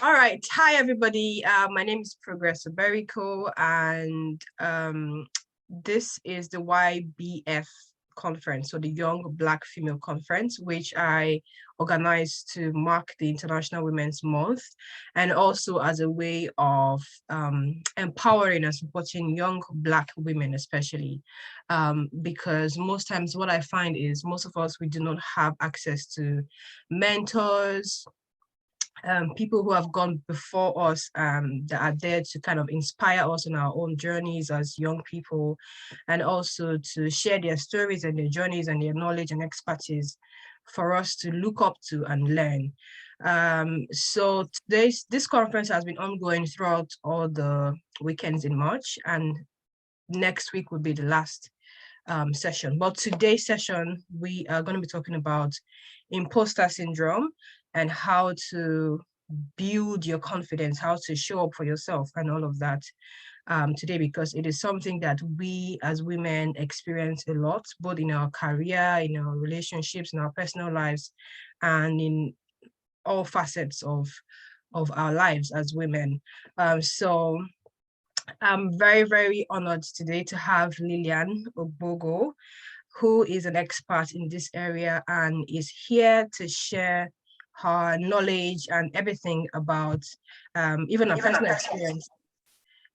All right. Hi, everybody. My name is Progress Oberico, and this is the YBF conference, so the Young Black Female Conference, which I organized to mark the International Women's Month, and also as a way of empowering and supporting young Black women, especially because most times what I find is most of us, we do not have access to mentors, people who have gone before us that are there to kind of inspire us in our own journeys as young people, and also to share their stories and their journeys and their knowledge and expertise for us to look up to and learn. So this conference has been ongoing throughout all the weekends in March, and next week will be the last session. But today's session, we are going to be talking about imposter syndrome and how to build your confidence, how to show up for yourself and all of that today, because it is something that we as women experience a lot, both in our career, in our relationships, in our personal lives, and in all facets of our lives as women. So I'm very, very honored today to have Lillian Ogbogoh, who is an expert in this area and is here to share her knowledge and everything about even her personal experience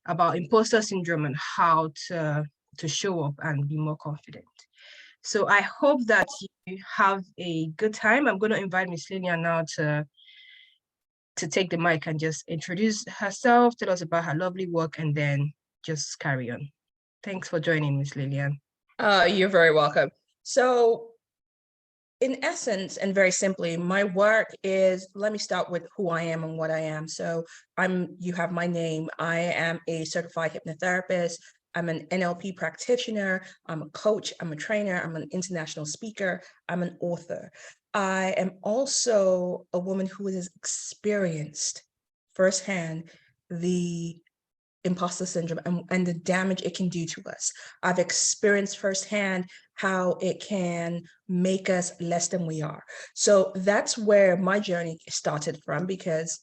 about imposter syndrome and how to show up and be more confident. So I hope that you have a good time. I'm going to invite Miss Lillian now to take the mic and just introduce herself, tell us about her lovely work, and then just carry on. Thanks for joining, Miss Lillian. You're very welcome. So in essence, and very simply, my work is, let me start with who I am and what I am. So you have my name. I am a certified hypnotherapist. I'm an NLP practitioner. I'm a coach. I'm a trainer. I'm an international speaker. I'm an author. I am also a woman who has experienced firsthand the imposter syndrome and the damage it can do to us. I've experienced firsthand how it can make us less than we are. So that's where my journey started from, because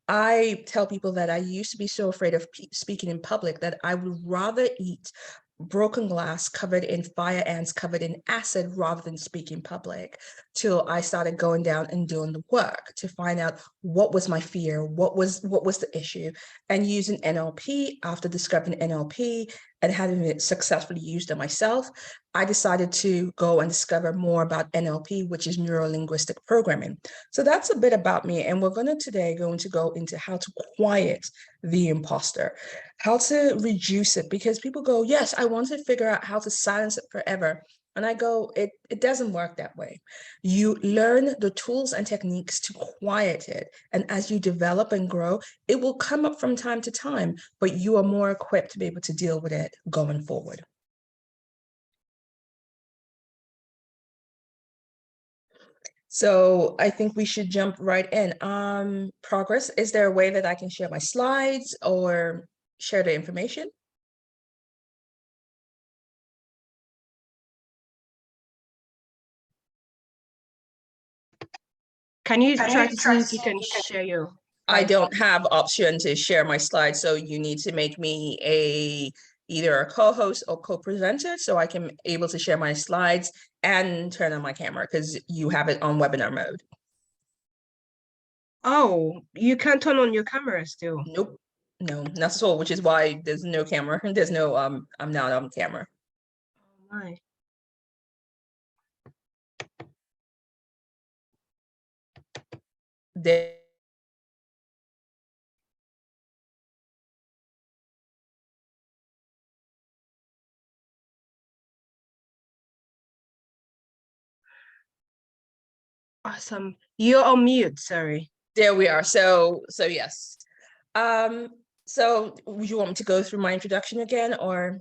I tell people that I used to be so afraid of speaking in public that I would rather eat broken glass covered in fire ants, covered in acid, rather than speak in public, till I started going down and doing the work to find out what was my fear, what was the issue. And using NLP, after discovering NLP and having it successfully used on myself, I decided to go and discover more about NLP, which is neuro-linguistic programming. So that's a bit about me. And we're today going to go into how to quiet the imposter, how to reduce it, because people go, yes, I want to figure out how to silence it forever. And I go, it doesn't work that way. You learn the tools and techniques to quiet it. And as you develop and grow, it will come up from time to time, but you are more equipped to be able to deal with it going forward. So I think we should jump right in. Progress, is there a way that I can share my slides or share the information? Can you try to see if you can share your... I don't have option to share my slides, so you need to make me either a co-host or co-presenter so I can able to share my slides and turn on my camera, because you have it on webinar mode. Oh, you can't turn on your camera still? Nope. No, not at all, which is why there's no camera. There's no, I'm not on camera. Oh my. Awesome. You're on mute, sorry. There we are. So yes. So would you want me to go through my introduction again, or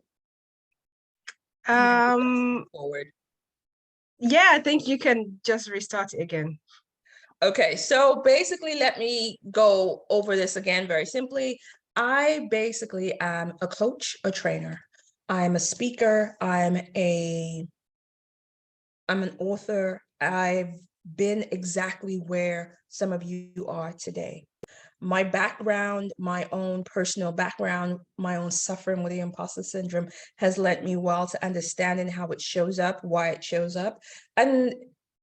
forward? Yeah, I think you can just restart it again. Okay, so basically, let me go over this again very simply. I basically am a coach, a trainer. I'm a speaker. I'm an author. I've been exactly where some of you are today. My background, my own personal background, my own suffering with the imposter syndrome has led me well to understanding how it shows up, why it shows up, and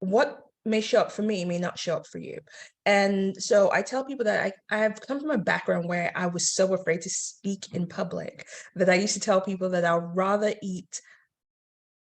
what may show up for me may not show up for you. And so I tell people that I have come from a background where I was so afraid to speak in public that I used to tell people that I'd rather eat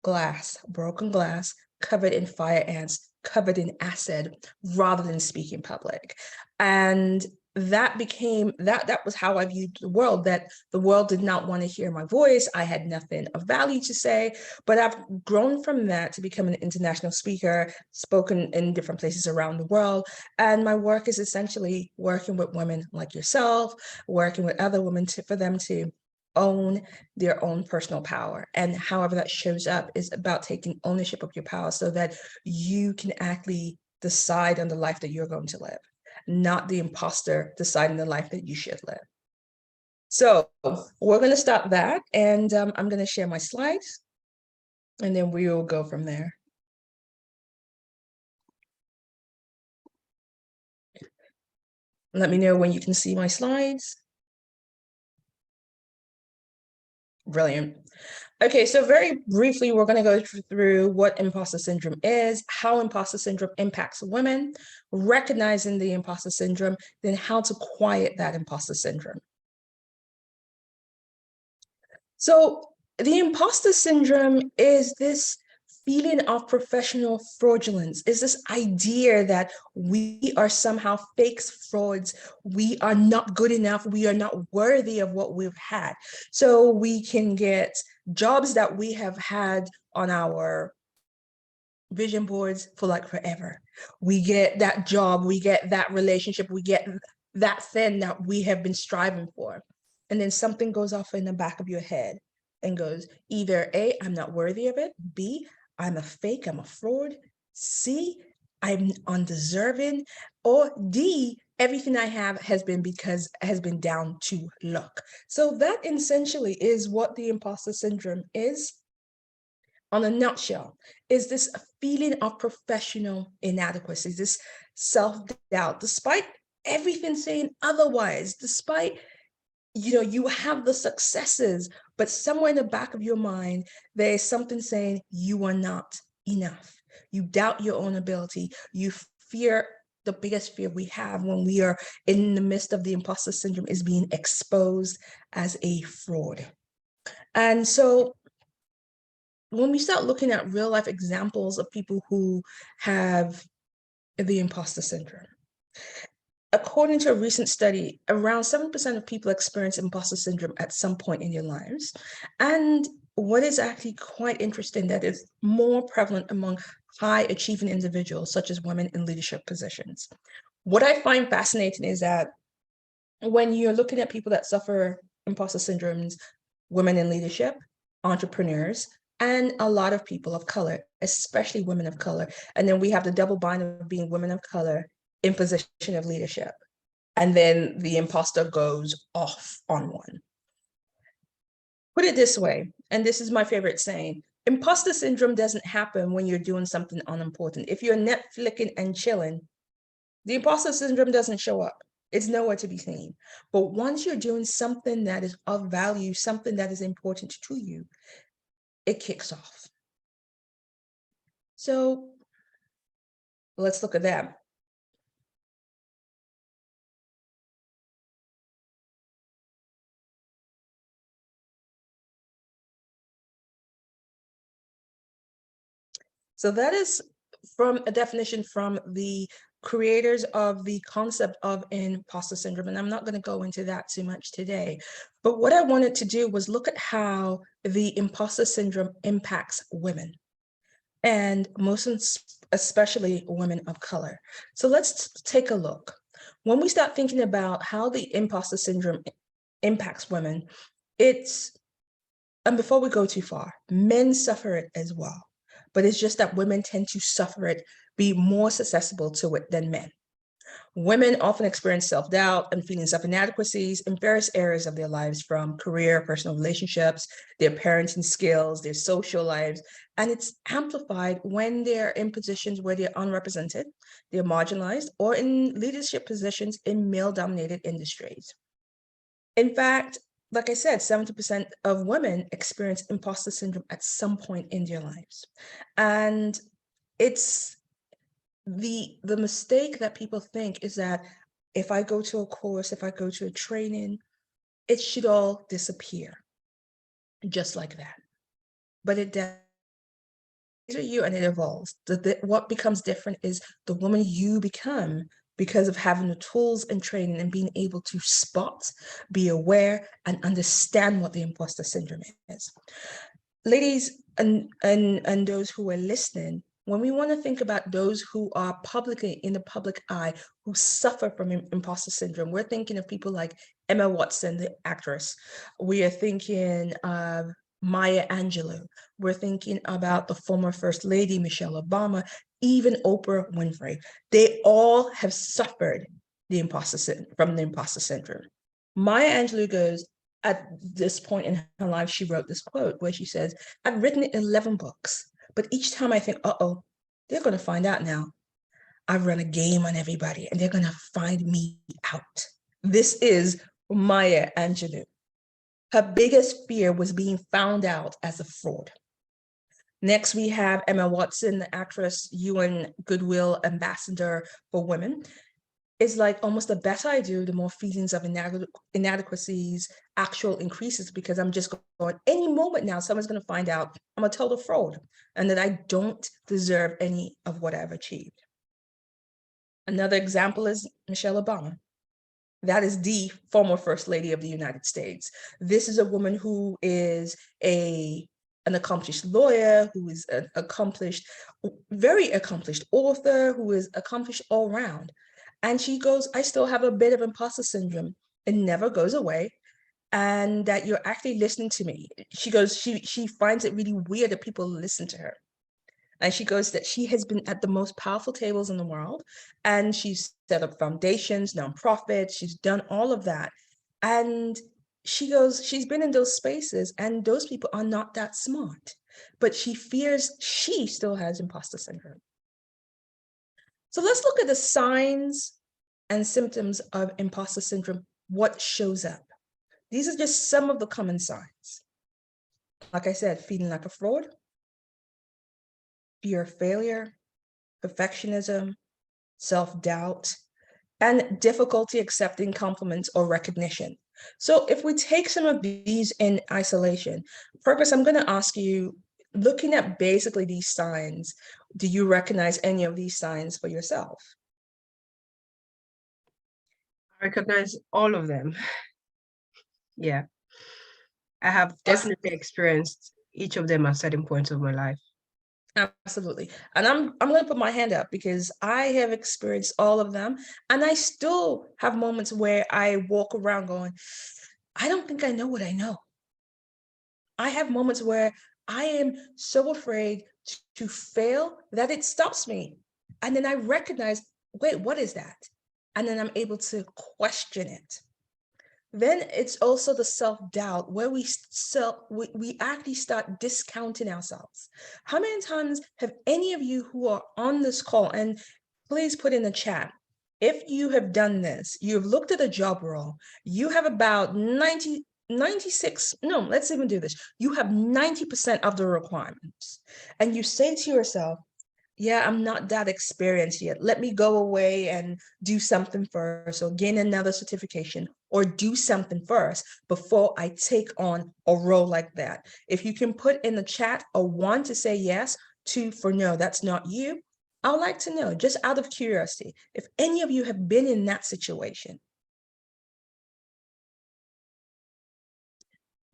glass, broken glass, covered in fire ants, covered in acid, rather than speak in public. And that became that was how I viewed the world, that the world did not want to hear my voice. I had nothing of value to say. But I've grown from that to become an international speaker, spoken in different places around the world. And my work is essentially working with women like yourself, working with other women for them to own their own personal power. And however that shows up is about taking ownership of your power so that you can actually decide on the life that you're going to live, not the imposter deciding the life that you should live. So we're going to start that, and I'm going to share my slides, and then we will go from there. Let me know when you can see my slides. Brilliant. Okay, so very briefly, we're going to go through what imposter syndrome is, how imposter syndrome impacts women, recognizing the imposter syndrome, then how to quiet that imposter syndrome. So the imposter syndrome is this feeling of professional fraudulence, is this idea that we are somehow fakes, frauds, we are not good enough, we are not worthy of what we've had. So we can get jobs that we have had on our vision boards for like forever. We get that job, we get that relationship, we get that thing that we have been striving for. And then something goes off in the back of your head and goes, either A, I'm not worthy of it, B, I'm a fake, I'm a fraud, C, I'm undeserving, or D, everything I have has been down to luck. So that essentially is what the imposter syndrome is. On a nutshell, is this feeling of professional inadequacy, this self-doubt, despite everything saying otherwise, despite you have the successes, but somewhere in the back of your mind, there's something saying you are not enough. You doubt your own ability. You fear, the biggest fear we have when we are in the midst of the imposter syndrome is being exposed as a fraud. And so when we start looking at real life examples of people who have the imposter syndrome, according to a recent study, around 7% of people experience imposter syndrome at some point in their lives. And what is actually quite interesting, that is more prevalent among high achieving individuals, such as women in leadership positions. What I find fascinating is that when you're looking at people that suffer imposter syndromes, women in leadership, entrepreneurs, and a lot of people of color, especially women of color. And then we have the double bind of being women of color in position of leadership. And then the imposter goes off on one. Put it this way, and this is my favorite saying, imposter syndrome doesn't happen when you're doing something unimportant. If you're Netflixing and chilling, the imposter syndrome doesn't show up. It's nowhere to be seen. But once you're doing something that is of value, something that is important to you, it kicks off. So let's look at that. So that is from a definition from the creators of the concept of imposter syndrome. And I'm not going to go into that too much today. But what I wanted to do was look at how the imposter syndrome impacts women, and most especially women of color. So let's take a look. When we start thinking about how the imposter syndrome impacts women, and before we go too far, men suffer it as well. But it's just that women tend to suffer it, be more susceptible to it than men. Women often experience self-doubt and feelings of inadequacies in various areas of their lives, from career, personal relationships, their parenting skills, their social lives, and it's amplified when they're in positions where they're unrepresented, they're marginalized, or in leadership positions in male-dominated industries. In fact, like I said, 70% of women experience imposter syndrome at some point in their lives. And it's the mistake that people think is that if I go to a course, if I go to a training, it should all disappear just like that. But it does. You and it evolves. What becomes different is the woman you become because of having the tools and training and being able to spot, be aware, and understand what the imposter syndrome is. Ladies and those who are listening, when we want to think about those who are publicly in the public eye who suffer from imposter syndrome, we're thinking of people like Emma Watson, the actress. We are thinking of Maya Angelou. We're thinking about the former First Lady, Michelle Obama, even Oprah Winfrey. They all have suffered from the imposter syndrome. Maya Angelou goes, at this point in her life, she wrote this quote where she says, I've written 11 books, but each time I think, uh-oh, they're going to find out now. I've run a game on everybody and they're going to find me out. This is Maya Angelou. Her biggest fear was being found out as a fraud. Next, we have Emma Watson, the actress, UN Goodwill Ambassador for Women. It's like almost the better I do, the more feelings of inadequacies actual increases, because I'm just going, any moment now, someone's going to find out I'm a total fraud and that I don't deserve any of what I've achieved. Another example is Michelle Obama. That is the former First Lady of the United States. This is a woman who is an accomplished lawyer, who is an very accomplished author, who is accomplished all around. And she goes, I still have a bit of imposter syndrome. It never goes away. And that you're actually listening to me. She goes, she finds it really weird that people listen to her. And she goes that she has been at the most powerful tables in the world, and she's set up foundations, nonprofits, she's done all of that. And she goes, she's been in those spaces and those people are not that smart, but she fears she still has imposter syndrome. So let's look at the signs and symptoms of imposter syndrome, what shows up. These are just some of the common signs. Like I said, feeling like a fraud, fear of failure, perfectionism, self-doubt, and difficulty accepting compliments or recognition. So if we take some of these in isolation, Progress, I'm going to ask you, looking at basically these signs, do you recognize any of these signs for yourself? I recognize all of them. Yeah. I have definitely experienced each of them at certain points of my life. Absolutely. And I'm going to put my hand up because I have experienced all of them. And I still have moments where I walk around going, I don't think I know what I know. I have moments where I am so afraid to fail that it stops me. And then I recognize, wait, what is that? And then I'm able to question it. Then it's also the self-doubt where we actually start discounting ourselves. How many times have any of you who are on this call, and please put in the chat, if you have done this, you've looked at a job role, you have about 96, no, let's even do this. You have 90% of the requirements. And you say to yourself, yeah, I'm not that experienced yet. Let me go away and do something first, or gain another certification, or do something first before I take on a role like that. If you can put in the chat a 1 to say yes, 2 for no, that's not you. I would like to know, just out of curiosity, if any of you have been in that situation.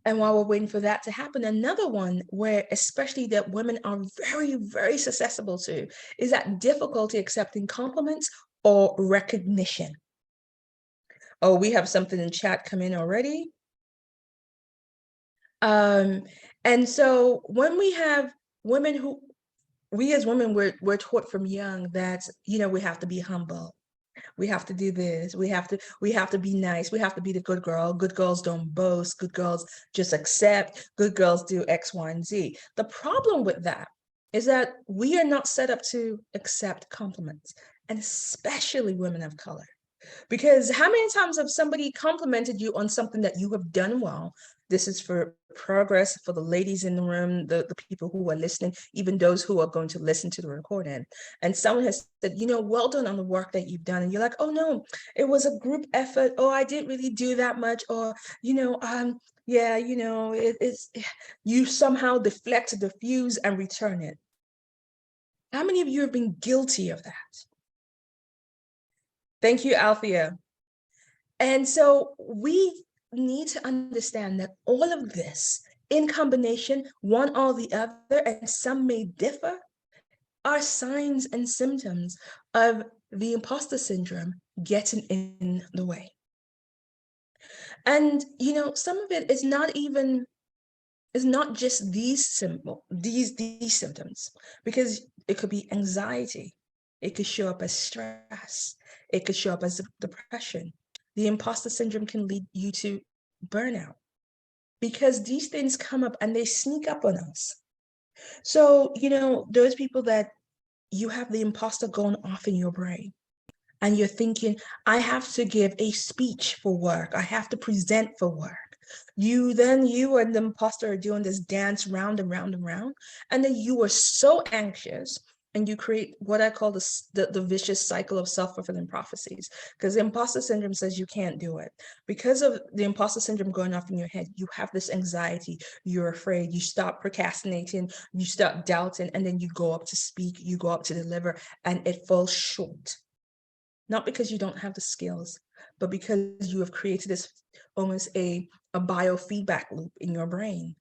And while we're waiting for that to happen, another one where especially that women are very, very susceptible to is that difficulty accepting compliments or recognition. Oh, we have something in chat come in already. And so when we have women we as women, we're taught from young that, we have to be humble. We have to do this. We have to be nice. We have to be the good girl. Good girls don't boast. Good girls just accept. Good girls do X, Y, and Z. The problem with that is that we are not set up to accept compliments, and especially women of color. Because how many times have somebody complimented you on something that you have done well? This is for progress for the ladies in the room, the people who are listening, even those who are going to listen to the recording. And someone has said, well done on the work that you've done. And you're like, oh no, it was a group effort. Oh, I didn't really do that much. Or, yeah, it's you somehow deflect, diffuse, and return it. How many of you have been guilty of that? Thank you, Althea. And so we need to understand that all of this in combination, one or the other, and some may differ, are signs and symptoms of the imposter syndrome getting in the way. And, some of it is not just these symptoms, because it could be anxiety. It could show up as stress. It could show up as depression. The imposter syndrome can lead you to burnout, because these things come up and they sneak up on us. So, those people that you have the imposter going off in your brain, and you're thinking, I have to give a speech for work. I have to present for work. You and the imposter are doing this dance round and round and round. And then you are so anxious, and you create what I call the vicious cycle of self-fulfilling prophecies. Because the imposter syndrome says you can't do it. Because of the imposter syndrome going off in your head, you have this anxiety, you're afraid, you stop procrastinating, you stop doubting, and then you go up to speak, you go up to deliver, and it falls short. Not because you don't have the skills, but because you have created this almost a biofeedback loop in your brain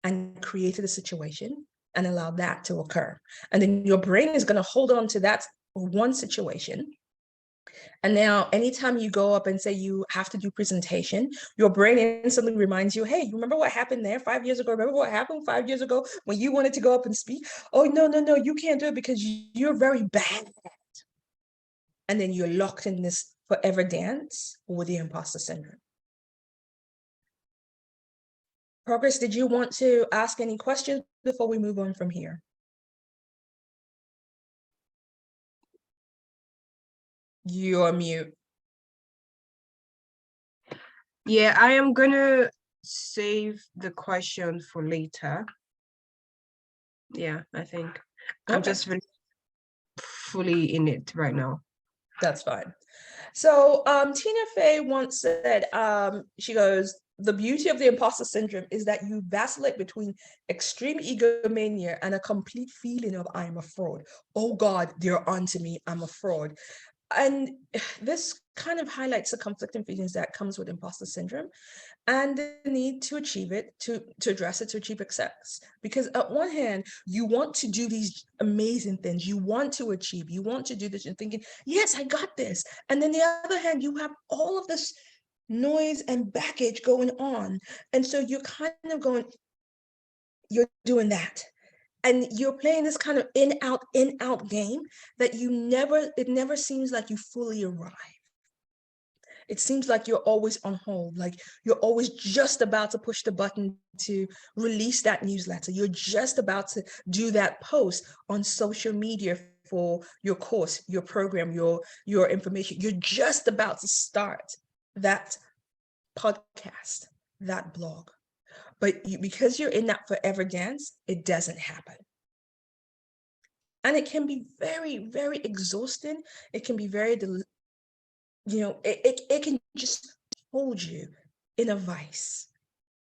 and created a situation and allowed that to occur. And then your brain is going to hold on to that one situation. And now anytime you go up and say you have to do presentation, your brain instantly reminds you, hey, you remember what happened there 5 years ago? Remember what happened 5 years ago when you wanted to go up and speak? Oh, no, you can't do it because you're very bad. And then you're locked in this forever dance with the imposter syndrome. Progress, did you want to ask any questions before we move on from here? You're mute. Yeah, I am gonna save the question for later. Yeah, I think I'm just really fully in it right now. That's fine. So Tina Fey once said, she goes, the beauty of the imposter syndrome is that you vacillate between extreme egomania and a complete feeling of I'm a fraud. Oh God, they're onto me, I'm a fraud. And this kind of highlights the conflicting feelings that comes with imposter syndrome and the need to achieve it, to address it, to achieve success. Because at one hand, you want to do these amazing things, you want to achieve, you want to do this, and thinking, yes, I got this. And then the other hand, you have all of this noise and baggage going on. And so you're kind of going, you're doing that. And you're playing this kind of in, out game that it never seems like you fully arrive. It seems like you're always on hold, like you're always just about to push the button to release that newsletter. You're just about to do that post on social media for your course, your program, your information. You're just about to start that podcast, that blog. But because you're in that forever dance, it doesn't happen. And it can be very, very exhausting. It can be very, it can just hold you in a vice.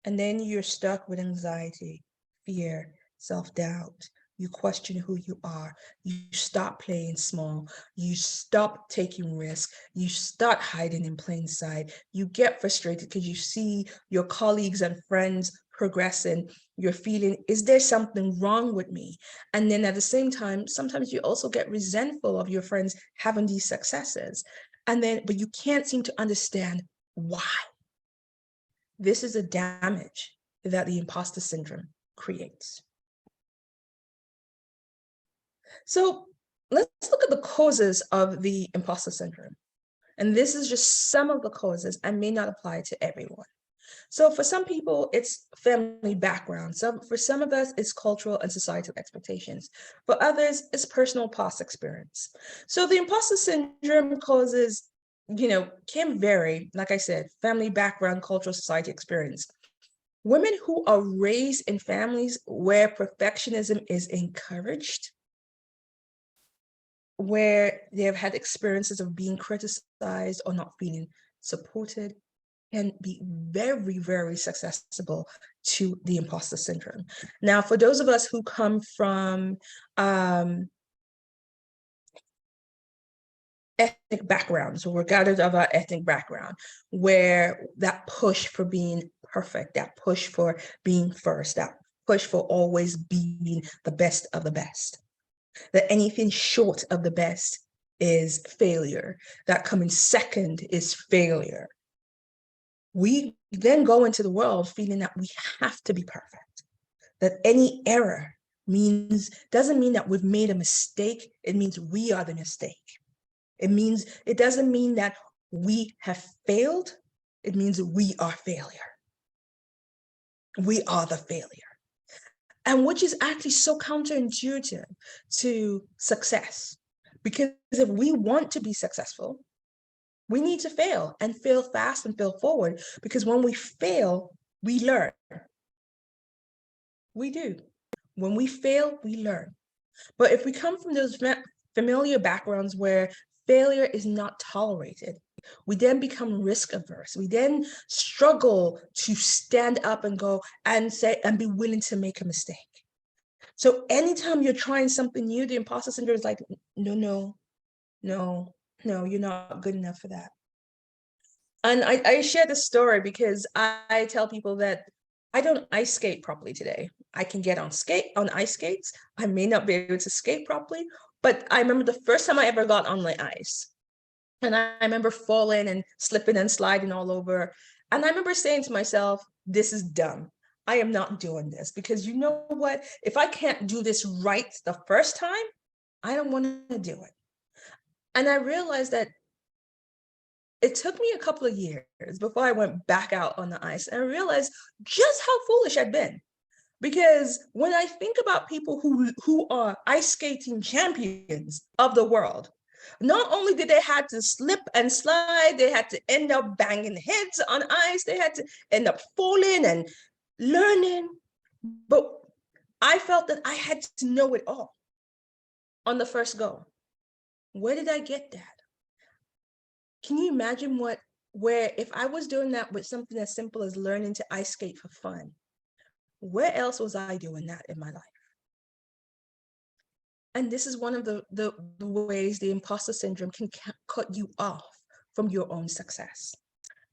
And then you're stuck with anxiety, fear, self-doubt. You question who you are. You stop playing small. You stop taking risks. You start hiding in plain sight. You get frustrated because you see your colleagues and friends progressing. You're feeling, is there something wrong with me? And then at the same time, sometimes you also get resentful of your friends having these successes. But you can't seem to understand why. This is a damage that the imposter syndrome creates. So let's look at the causes of the imposter syndrome. And this is just some of the causes and may not apply to everyone. So for some people, it's family background. For some of us, it's cultural and societal expectations. For others, it's personal past experience. So the imposter syndrome causes, can vary, like I said, family background, cultural, society experience. Women who are raised in families where perfectionism is encouraged, where they have had experiences of being criticized or not feeling supported, can be very, very susceptible to the imposter syndrome. Now, for those of us who come from ethnic backgrounds, or regardless of our ethnic background, where that push for being perfect, that push for being first, that push for always being the best of the best, that anything short of the best is failure, that coming second is failure. We then go into the world feeling that we have to be perfect, that any error doesn't mean that we've made a mistake. It means we are the mistake. It doesn't mean that we have failed. It means we are failure. We are the failure. And which is actually so counterintuitive to success. Because if we want to be successful, we need to fail and fail fast and fail forward, because when we fail, we learn. We do. When we fail, we learn. But if we come from those familiar backgrounds where failure is not tolerated, we then become risk averse. We then struggle to stand up and go and say and be willing to make a mistake. So anytime you're trying something new, the imposter syndrome is like, no, you're not good enough for that. And I share this story because I tell people that I don't ice skate properly today. I can get on ice skates. I may not be able to skate properly, but I remember the first time I ever got on the ice. And I remember falling and slipping and sliding all over. And I remember saying to myself, this is dumb. I am not doing this, because you know what? If I can't do this right the first time, I don't want to do it. And I realized that it took me a couple of years before I went back out on the ice, and I realized just how foolish I'd been. Because when I think about people who are ice skating champions of the world, not only did they have to slip and slide, they had to end up banging heads on ice, they had to end up falling and learning, but I felt that I had to know it all on the first go. Where did I get that? Can you imagine where if I was doing that with something as simple as learning to ice skate for fun, where else was I doing that in my life? And this is one of the ways the imposter syndrome can cut you off from your own success.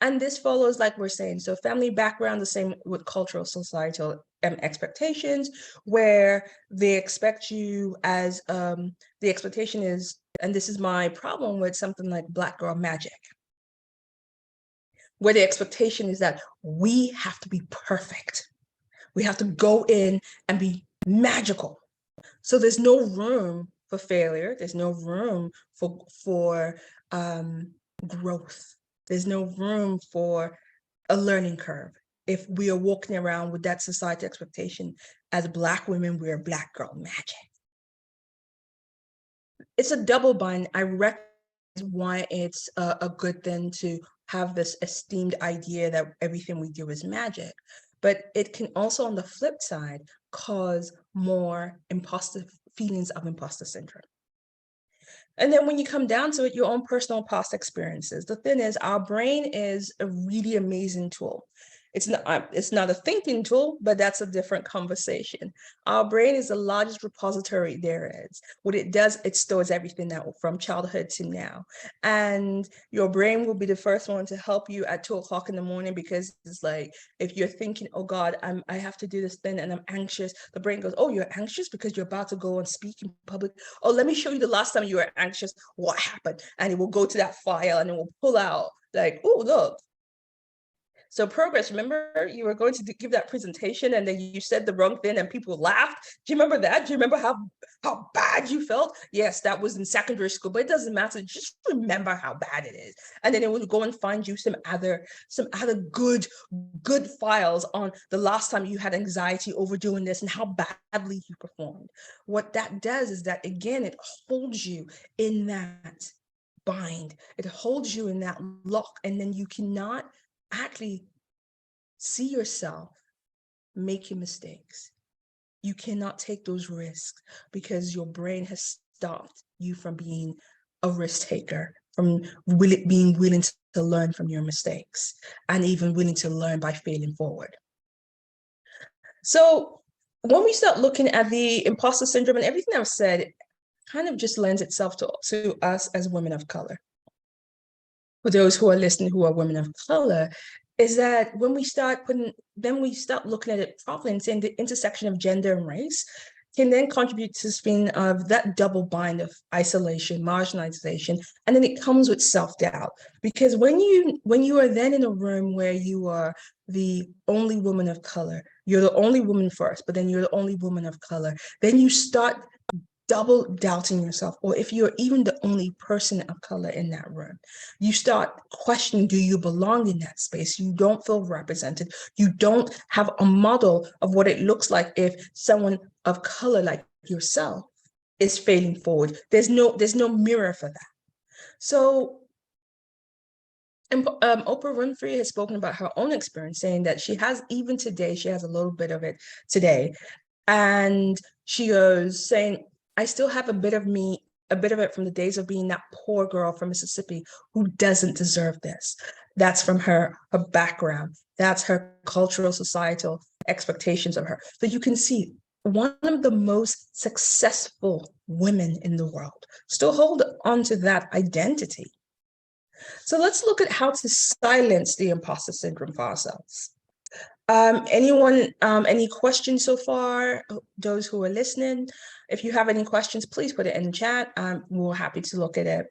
And this follows, like we're saying, so family background, the same with cultural, societal expectations, where they expect you as, the expectation is, and this is my problem with something like Black Girl Magic, where the expectation is that we have to be perfect. We have to go in and be magical. So there's no room for failure. There's no room for growth. There's no room for a learning curve. If we are walking around with that society expectation, as Black women, we're Black girl magic. It's a double bind. I recognize why it's a good thing to have this esteemed idea that everything we do is magic, but it can also, on the flip side, cause more feelings of imposter syndrome. And then when you come down to it, your own personal past experiences. The thing is, our brain is a really amazing tool. It's not a thinking tool, but that's a different conversation. Our brain is the largest repository there is. What it does, it stores everything that from childhood to now. And your brain will be the first one to help you at 2:00 in the morning, because it's like, if you're thinking, oh God, I have to do this thing and I'm anxious, the brain goes, oh, you're anxious because you're about to go and speak in public. Oh, let me show you the last time you were anxious, what happened? And it will go to that file and it will pull out like, oh, look. So Progress, remember you were going to give that presentation and then you said the wrong thing and people laughed. Do you remember that? Do you remember how bad you felt? Yes, that was in secondary school, but it doesn't matter. Just remember how bad it is. And then it would go and find you some other good files on the last time you had anxiety over doing this and how badly you performed. What that does is that, again, it holds you in that bind. It holds you in that lock, and then you cannot actually see yourself making mistakes. You cannot take those risks because your brain has stopped you from being a risk taker, from being willing to learn from your mistakes, and even willing to learn by failing forward. So when we start looking at the imposter syndrome and everything I've said, it kind of just lends itself to us as women of color. For those who are listening who are women of color, is that when we start looking at it properly and saying the intersection of gender and race can then contribute to this feeling of that double bind of isolation, marginalization, and then it comes with self-doubt. Because when you are then in a room where you are the only woman of color, you're the only woman first, but then you're the only woman of color, then you start double doubting yourself. Or if you're even the only person of color in that room, you start questioning, do you belong in that space? You don't feel represented. You don't have a model of what it looks like if someone of color like yourself is failing forward. There's no mirror for that. So Oprah Winfrey has spoken about her own experience, saying that she has a little bit of it today. And she goes saying, I still have a bit of it from the days of being that poor girl from Mississippi who doesn't deserve this. That's from her background. That's her cultural, societal expectations of her. So you can see one of the most successful women in the world still hold on to that identity. So let's look at how to silence the imposter syndrome for ourselves. Anyone, any questions so far? Those who are listening, if you have any questions, please put it in the chat. We're happy to look at it.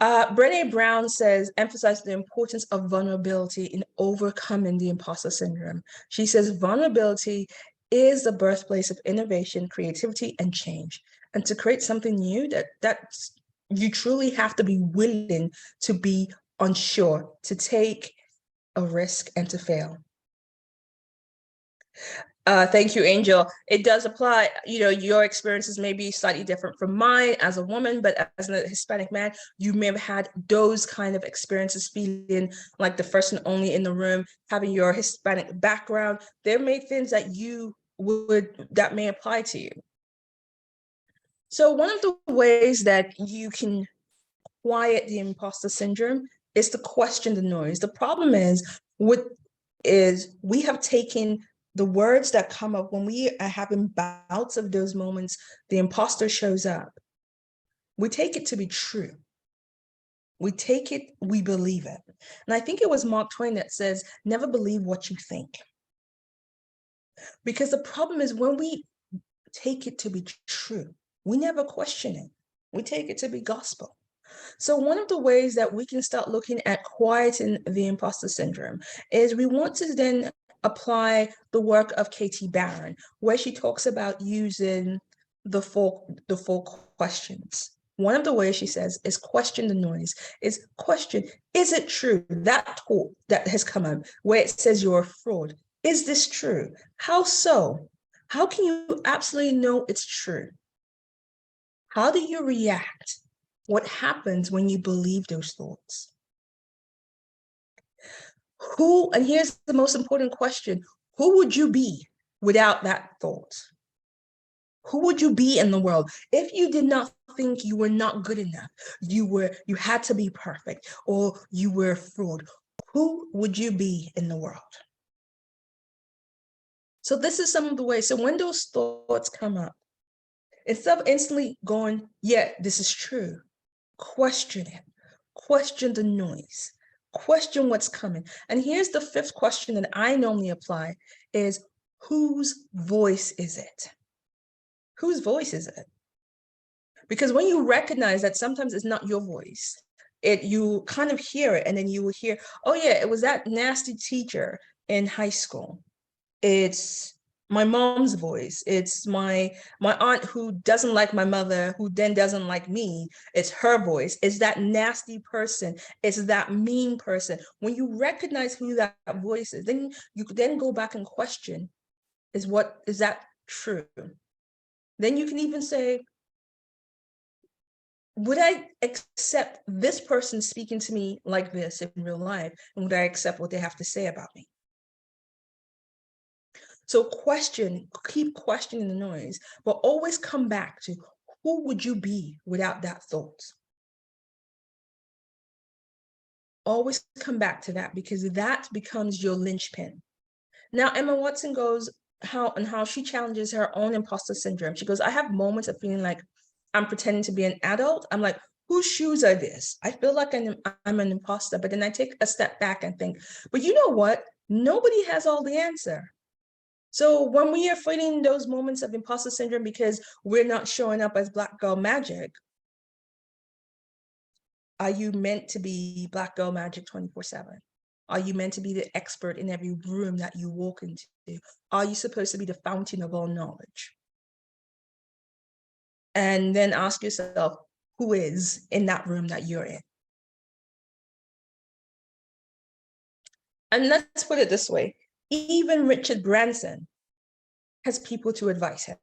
Brené Brown says, emphasize the importance of vulnerability in overcoming the imposter syndrome. She says, vulnerability is the birthplace of innovation, creativity, and change. And to create something new, that's you truly have to be willing to be unsure, to take a risk and to fail. Thank you, Angel. It does apply. Your experiences may be slightly different from mine as a woman, but as a Hispanic man, you may have had those kind of experiences, feeling like the first and only in the room, having your Hispanic background. There may be things that may apply to you. So one of the ways that you can quiet the imposter syndrome is to question the noise. The problem is we have taken the words that come up when we are having bouts of those moments, the imposter shows up. We take it to be true. We believe it. And I think it was Mark Twain that says, never believe what you think. Because the problem is when we take it to be true, we never question it. We take it to be gospel. So one of the ways that we can start looking at quieting the imposter syndrome is we want to then apply the work of Katie Barron, where she talks about using the four questions. One of the ways she says is question the noise, is question, is it true? That talk that has come up where it says you're a fraud. Is this true? How so? How can you absolutely know it's true? How do you react? What happens when you believe those thoughts? And here's the most important question, who would you be without that thought? Who would you be in the world if you did not think you were not good enough, you had to be perfect, or you were a fraud? Who would you be in the world? So this is some of the ways. So when those thoughts come up, instead of instantly going, yeah, this is true, question it. Question the noise. Question what's coming. And here's the fifth question that I normally apply is, whose voice is it? Whose voice is it? Because when you recognize that sometimes it's not your voice, you kind of hear it, and then you will hear, oh yeah, it was that nasty teacher in high school. It's my mom's voice. It's my aunt who doesn't like my mother, who then doesn't like me. It's her voice. It's that nasty person. It's that mean person. When you recognize who that voice is, then you then go back and question, is that true? Then you can even say, would I accept this person speaking to me like this in real life? And would I accept what they have to say about me? So keep questioning the noise, but always come back to, who would you be without that thought? Always come back to that, because that becomes your linchpin. Now, Emma Watson goes, how she challenges her own imposter syndrome. She goes, I have moments of feeling like I'm pretending to be an adult. I'm like, whose shoes are this? I feel like I'm an imposter, but then I take a step back and think, but you know what? Nobody has all the answer. So when we are fighting those moments of imposter syndrome because we're not showing up as Black Girl Magic, are you meant to be Black Girl Magic 24/7? Are you meant to be the expert in every room that you walk into? Are you supposed to be the fountain of all knowledge? And then ask yourself, who is in that room that you're in? And let's put it this way, even Richard Branson has people to advise him.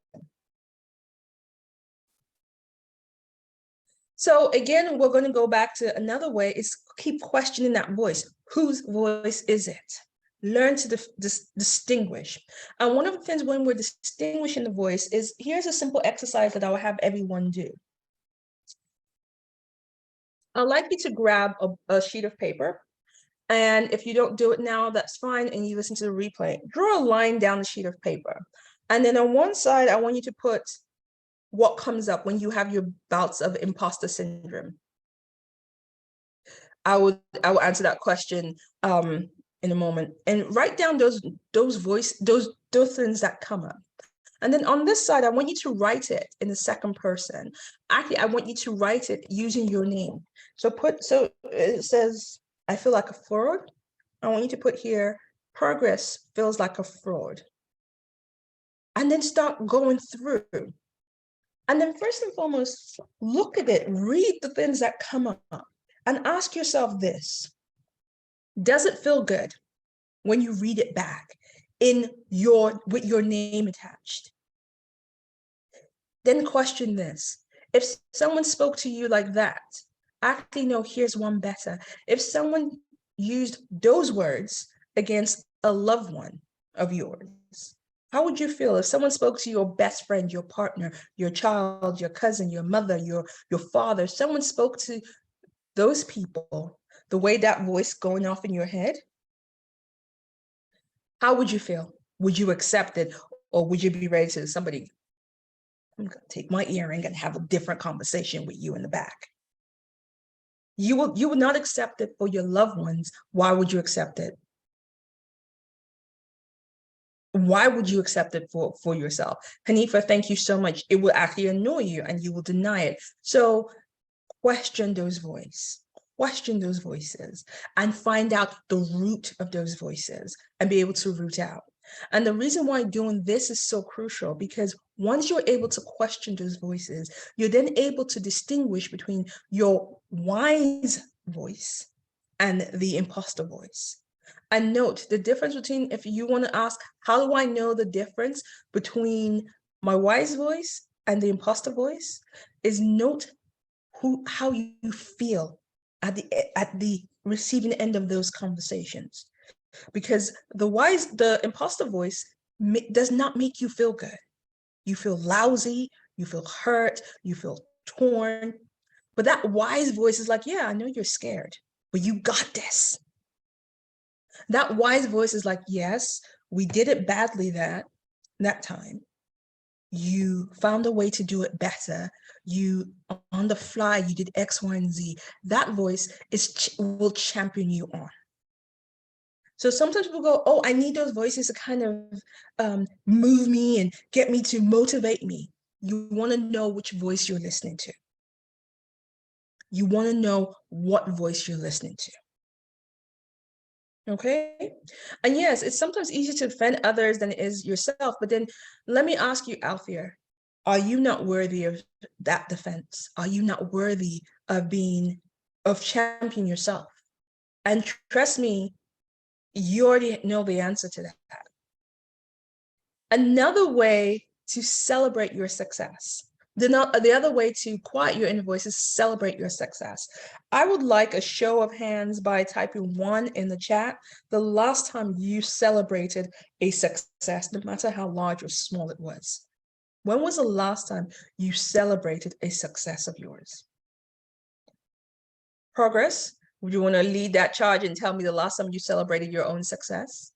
So again, we're going to go back to another way, is keep questioning that voice. Whose voice is it? Learn to distinguish. And one of the things when we're distinguishing the voice is, here's a simple exercise that I will have everyone do. I'd like you to grab a sheet of paper. And if you don't do it now, that's fine. And you listen to the replay. Draw a line down the sheet of paper. And then on one side, I want you to put what comes up when you have your bouts of imposter syndrome. I will answer that question in a moment. And write down those things that come up. And then on this side, I want you to write it in the second person. Actually, I want you to write it using your name. So it says, I feel like a fraud. I want you to put here, progress feels like a fraud. And then start going through. And then first and foremost, look at it, read the things that come up, and ask yourself this: does it feel good when you read it back with your name attached? Then question this: if someone spoke to you like that, actually, no, here's one better. If someone used those words against a loved one of yours, how would you feel if someone spoke to your best friend, your partner, your child, your cousin, your mother, your father? Someone spoke to those people the way that voice going off in your head? How would you feel? Would you accept it, or would you be ready to somebody, I'm gonna take my earring and have a different conversation with you in the back? You would not accept it for your loved ones. Why would you accept it? Why would you accept it for yourself? Hanifa, thank you so much. It will actually annoy you and you will deny it. So question those voices and find out the root of those voices and be able to root out. And the reason why doing this is so crucial, because once you're able to question those voices, you're then able to distinguish between your wise voice and the imposter voice. And note the difference between, if you want to ask, how do I know the difference between my wise voice and the imposter voice, is note how you feel at the receiving end of those conversations. Because the imposter voice does not make you feel good. You feel lousy, you feel hurt, you feel torn. But that wise voice is like, yeah, I know you're scared, but you got this. That wise voice is like, yes, we did it badly that time. You found a way to do it better. You, on the fly, you did X, Y, and Z. That voice will champion you on. So sometimes people go, oh, I need those voices to kind of move me and get me to motivate me. You want to know which voice you're listening to. You want to know what voice you're listening to. Okay. And yes, it's sometimes easier to defend others than it is yourself. But then let me ask you, Althea, are you not worthy of that defense? Are you not worthy of championing yourself? And trust me, you already know the answer to that. Another way to celebrate your success. The other way to quiet your inner voice is celebrate your success. I would like a show of hands by typing 1 in the chat. The last time you celebrated a success, no matter how large or small it was. When was the last time you celebrated a success of yours? Progress, would you want to lead that charge and tell me the last time you celebrated your own success?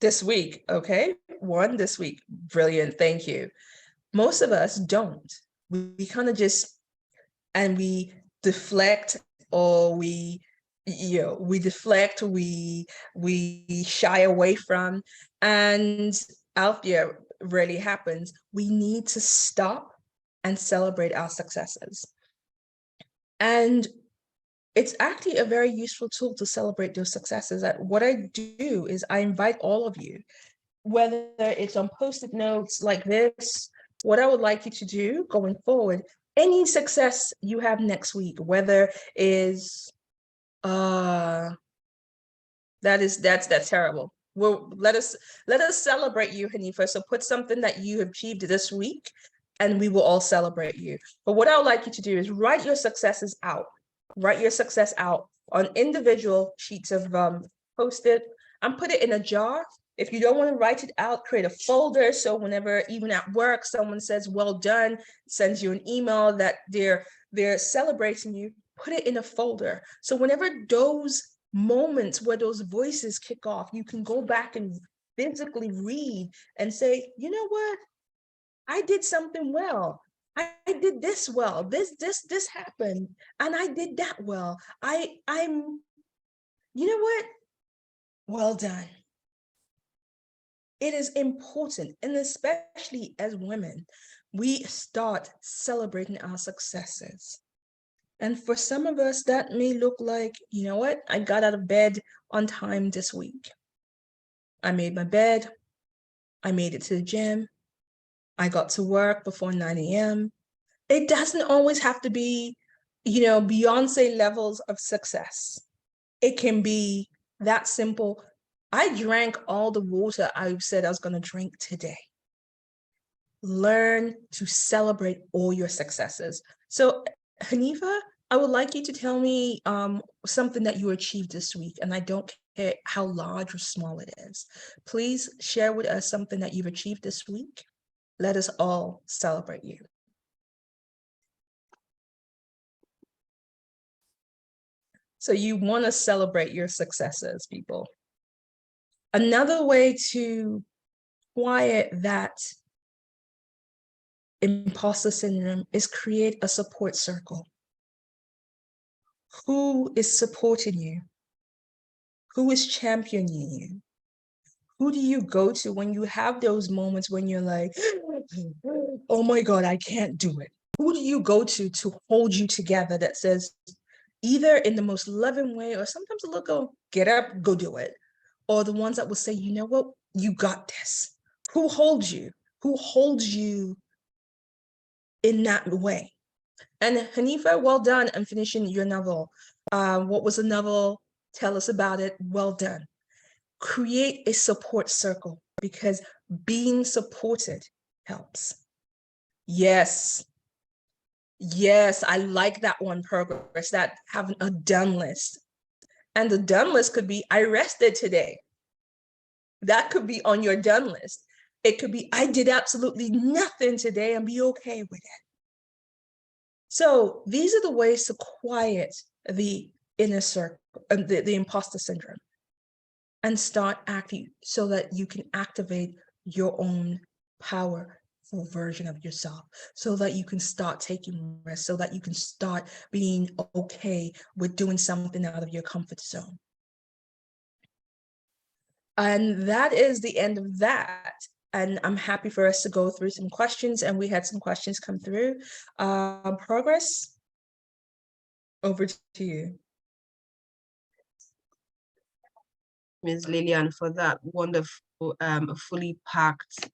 This week, okay? 1 this week. Brilliant, thank you. Most of us don't. We kind of just, and we deflect, or we deflect, we shy away from, and out there really happens. We need to stop and celebrate our successes. And it's actually a very useful tool to celebrate those successes. What I do is I invite all of you, whether it's on Post-it notes like this, what I would like you to do going forward, any success you have next week, whether is that's terrible. Well, let us celebrate you, Hanifa. So put something that you have achieved this week, and we will all celebrate you. But what I would like you to do is write your successes out. Write your success out on individual sheets of Post-it and put it in a jar. If you don't want to write it out, create a folder. So whenever, even at work, someone says, well done, sends you an email that they're celebrating you, put it in a folder. So whenever those moments where those voices kick off, you can go back and physically read and say, you know what? I did something well. I did this well. This happened, and I did that well. I'm, you know what? Well done. It is important, and especially as women, we start celebrating our successes. And for some of us, that may look like, you know what? I got out of bed on time this week. I made my bed. I made it to the gym. I got to work before 9 a.m. It doesn't always have to be, Beyonce levels of success. It can be that simple. I drank all the water I said I was going to drink today. Learn to celebrate all your successes. So, Hanifa, I would like you to tell me something that you achieved this week, and I don't care how large or small it is. Please share with us something that you've achieved this week. Let us all celebrate you. So you want to celebrate your successes, people. Another way to quiet that imposter syndrome is create a support circle. Who is supporting you? Who is championing you? Who do you go to when you have those moments when you're like, oh my God, I can't do it? Who do you go to hold you together that says, either in the most loving way or sometimes a little, get up, go do it? Or the ones that will say, you know what, you got this. Who holds you? Who holds you in that way? And Hanifa, well done on finishing your novel. What was the novel? Tell us about it. Well done. Create a support circle, because being supported helps. Yes. Yes, I like that one, Progress, that having a done list. And the done list could be, I rested today. That could be on your done list. It could be, I did absolutely nothing today, and be okay with it. So these are the ways to quiet the inner circle, the imposter syndrome, and start acting so that you can activate your own powerful version of yourself, so that you can start taking risks, so that you can start being okay with doing something out of your comfort zone. And that is the end of that. And I'm happy for us to go through some questions, and we had some questions come through. Progress, over to you. Ms. Lillian, for that wonderful, fully packed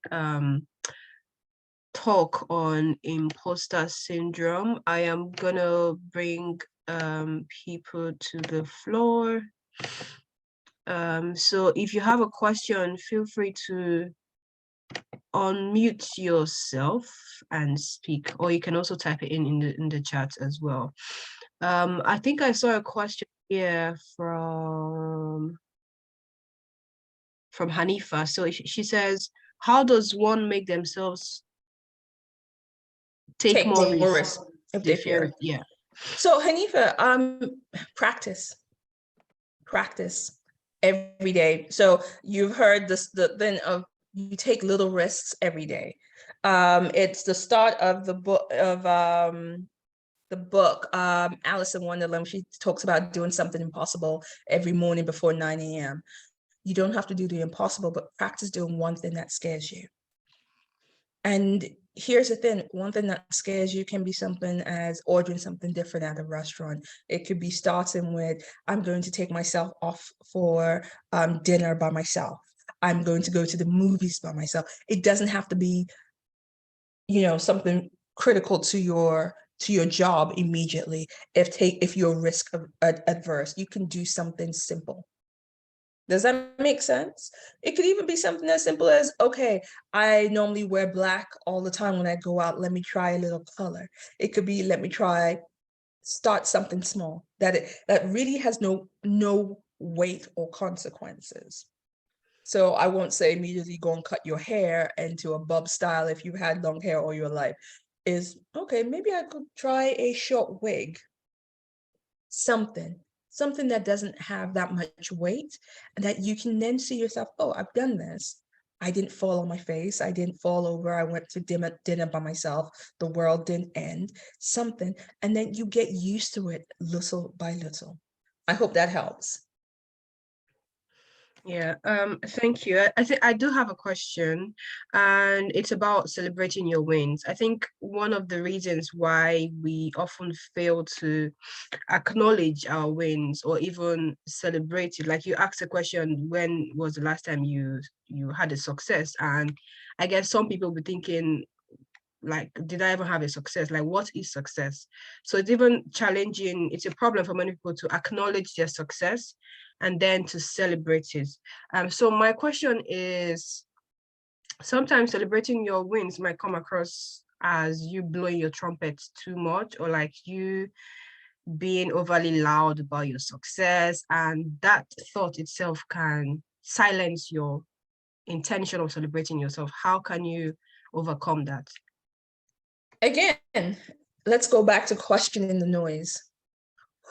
talk on imposter syndrome. I am gonna bring people to the floor. So if you have a question, feel free to unmute yourself and speak, or you can also type it in the chat as well. I think I saw a question here from Hanifa. So she says, how does one make themselves take more risks if they fear? Yeah. So Hanifa, practice every day. So you've heard this, the thing of you take little risks every day. It's the start of the book of Alice in Wonderland. She talks about doing something impossible every morning before 9 a.m. You don't have to do the impossible, but practice doing one thing that scares you. And here's the thing, one thing that scares you can be something as ordering something different at a restaurant. It could be starting with, I'm going to take myself off for dinner by myself. I'm going to go to the movies by myself. It doesn't have to be, something critical to your job immediately. If you're risk adverse, you can do something simple. Does that make sense? It could even be something as simple as, okay, I normally wear black all the time when I go out. Let me try a little color. It could be, let me start something small that really has no weight or consequences. So I won't say immediately go and cut your hair into a bob style if you've had long hair all your life. Is, okay, maybe I could try a short wig. Something that doesn't have that much weight, and that you can then see yourself, oh, I've done this. I didn't fall on my face. I didn't fall over. I went to dinner by myself. The world didn't end. Something. And then you get used to it little by little. I hope that helps. Yeah, thank you. I think I do have a question, and it's about celebrating your wins. I think one of the reasons why we often fail to acknowledge our wins or even celebrate it, like you asked a question, when was the last time you had a success? And I guess some people will be thinking, like, did I ever have a success? Like, what is success? So it's even challenging. It's a problem for many people to acknowledge their success and then to celebrate it. So my question is, sometimes celebrating your wins might come across as you blowing your trumpet too much, or like you being overly loud about your success, and that thought itself can silence your intention of celebrating yourself. How can you overcome that? Again, let's go back to questioning the noise.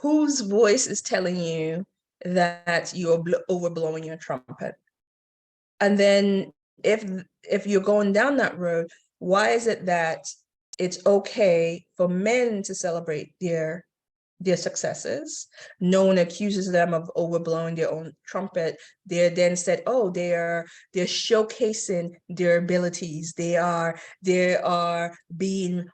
Whose voice is telling you that you're overblowing your trumpet? And then if you're going down that road, why is it that it's okay for men to celebrate their successes? No one accuses them of overblowing their own trumpet. They're then said, oh, they're showcasing their abilities. They are being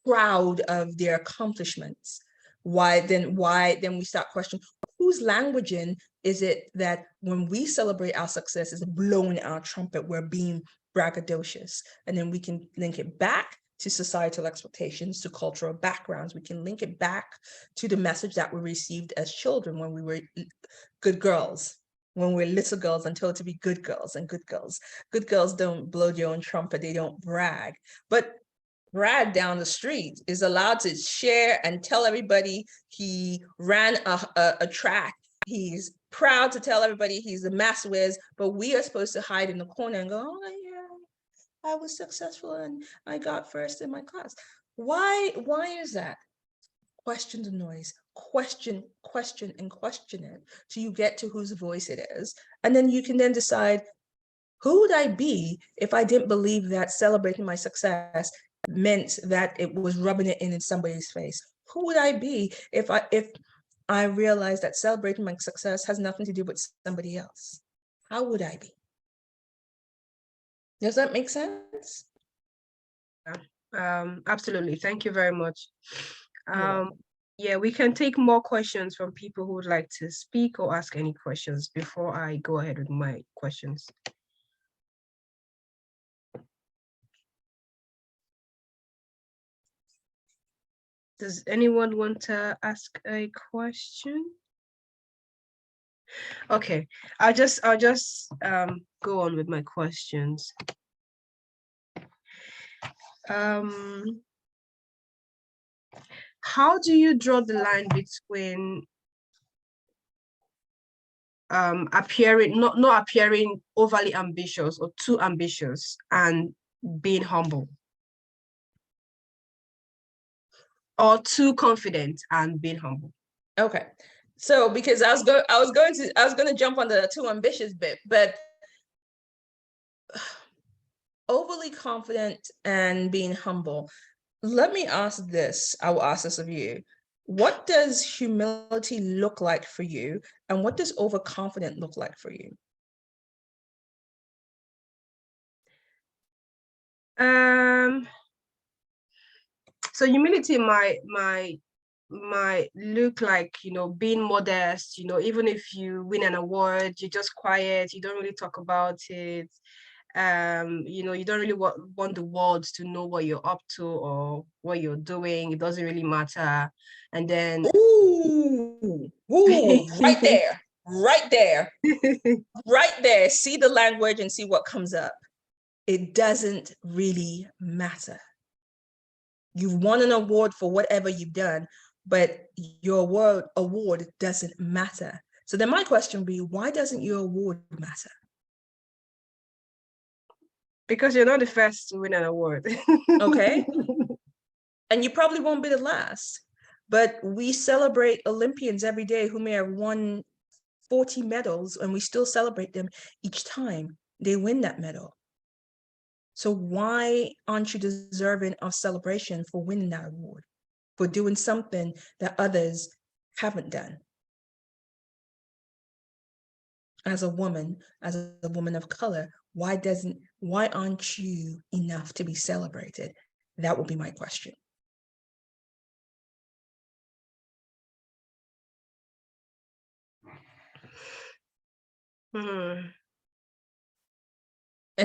proud of their accomplishments. Why then we start questioning, whose languaging is it that when we celebrate our success is blowing our trumpet, we're being braggadocious? And then we can link it back to societal expectations, to cultural backgrounds. We can link it back to the message that we received as children when we were good girls, when we're little girls, and told to be good girls. And good girls don't blow their own trumpet, they don't brag. But Brad down the street is allowed to share and tell everybody he ran a track. He's proud to tell everybody he's a mass whiz, but we are supposed to hide in the corner and go, oh yeah, I was successful and I got first in my class. Why is that? Question the noise, question and question it till you get to whose voice it is. And then you can then decide, who would I be if I didn't believe that celebrating my success meant that it was rubbing it in somebody's face? Who would I be if I realized that celebrating my success has nothing to do with somebody else? how would I be? Does that make sense? Absolutely. Thank you very much. You're welcome. Yeah, we can take more questions from people who would like to speak or ask any questions before I go ahead with my questions. Does anyone want to ask a question? Okay, I'll just go on with my questions. How do you draw the line between appearing not appearing overly ambitious or too ambitious and being humble, or too confident and being humble? Okay, so because I was going to jump on the too ambitious bit, but overly confident and being humble. Let me ask this. I will ask this of you. What does humility look like for you, and what does overconfident look like for you? So humility might look like, being modest, even if you win an award, you're just quiet, you don't really talk about it. You don't really want the world to know what you're up to or what you're doing. It doesn't really matter. And then Ooh, right there, right there, right there. See the language and see what comes up. It doesn't really matter. You've won an award for whatever you've done, but your award doesn't matter. So then my question would be, why doesn't your award matter? Because you're not the first to win an award. Okay. And you probably won't be the last. But we celebrate Olympians every day who may have won 40 medals, and we still celebrate them each time they win that medal. So why aren't you deserving of celebration for winning that award, for doing something that others haven't done? As a woman of color, why aren't you enough to be celebrated? That would be my question. And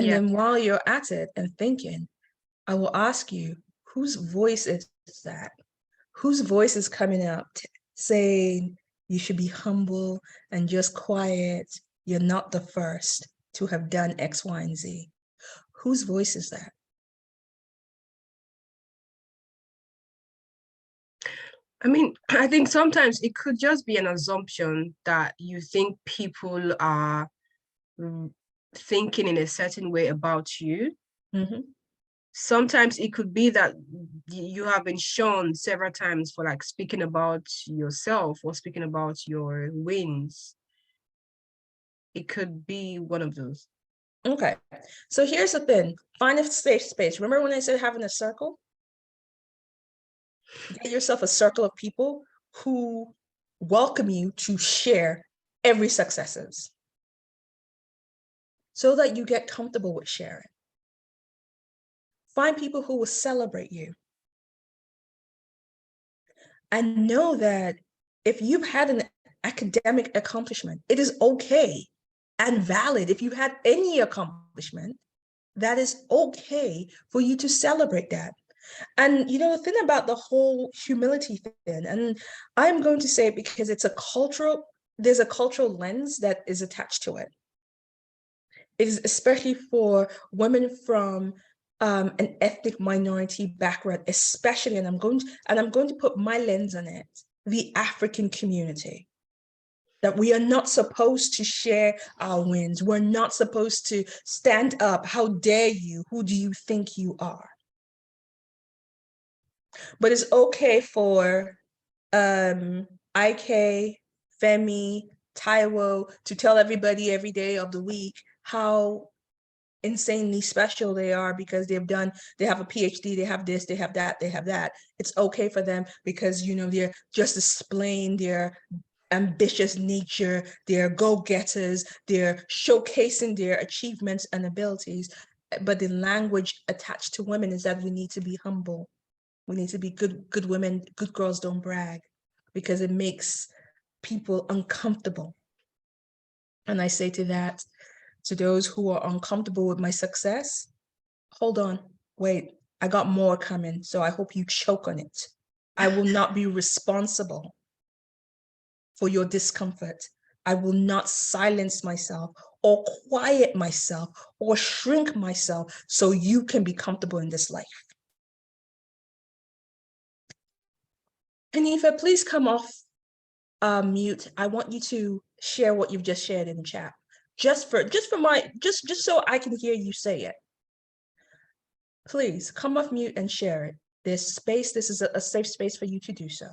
Yeah. then while you're at it and thinking, I will ask you, whose voice is that? Whose voice is coming out saying you should be humble and just quiet? You're not the first to have done X, Y, and Z. Whose voice is that? I mean, I think sometimes it could just be an assumption that you think people are thinking in a certain way about you. Mm-hmm. Sometimes it could be that you have been shown several times for like speaking about yourself or speaking about your wins. It could be one of those. Okay, so here's the thing. Find a safe space. Remember when I said having a circle? Get yourself a circle of people who welcome you to share every successes, so that you get comfortable with sharing. Find people who will celebrate you. And know that if you've had an academic accomplishment, it is okay and valid. If you had any accomplishment, that is okay for you to celebrate that. And the thing about the whole humility thing, and I'm going to say it because there's a cultural lens that is attached to it. It is especially for women from an ethnic minority background, especially, and I'm going to put my lens on it, the African community. That we are not supposed to share our wins. We're not supposed to stand up. How dare you? Who do you think you are? But it's okay for IK, Femi, Taiwo to tell everybody every day of the week how insanely special they are because they have a PhD, they have this, they have that, they have that. It's okay for them because they're just displaying their ambitious nature, they're go-getters, they're showcasing their achievements and abilities. But the language attached to women is that we need to be humble. We need to be good women. Good girls don't brag, because it makes people uncomfortable. And I say to that, to those who are uncomfortable with my success, hold on, wait, I got more coming. So I hope you choke on it. I will not be responsible for your discomfort. I will not silence myself or quiet myself or shrink myself so you can be comfortable in this life. Hanifa, please come off mute. I want you to share what you've just shared in the chat. Just so I can hear you say it. Please come off mute and share it. This is a safe space for you to do so.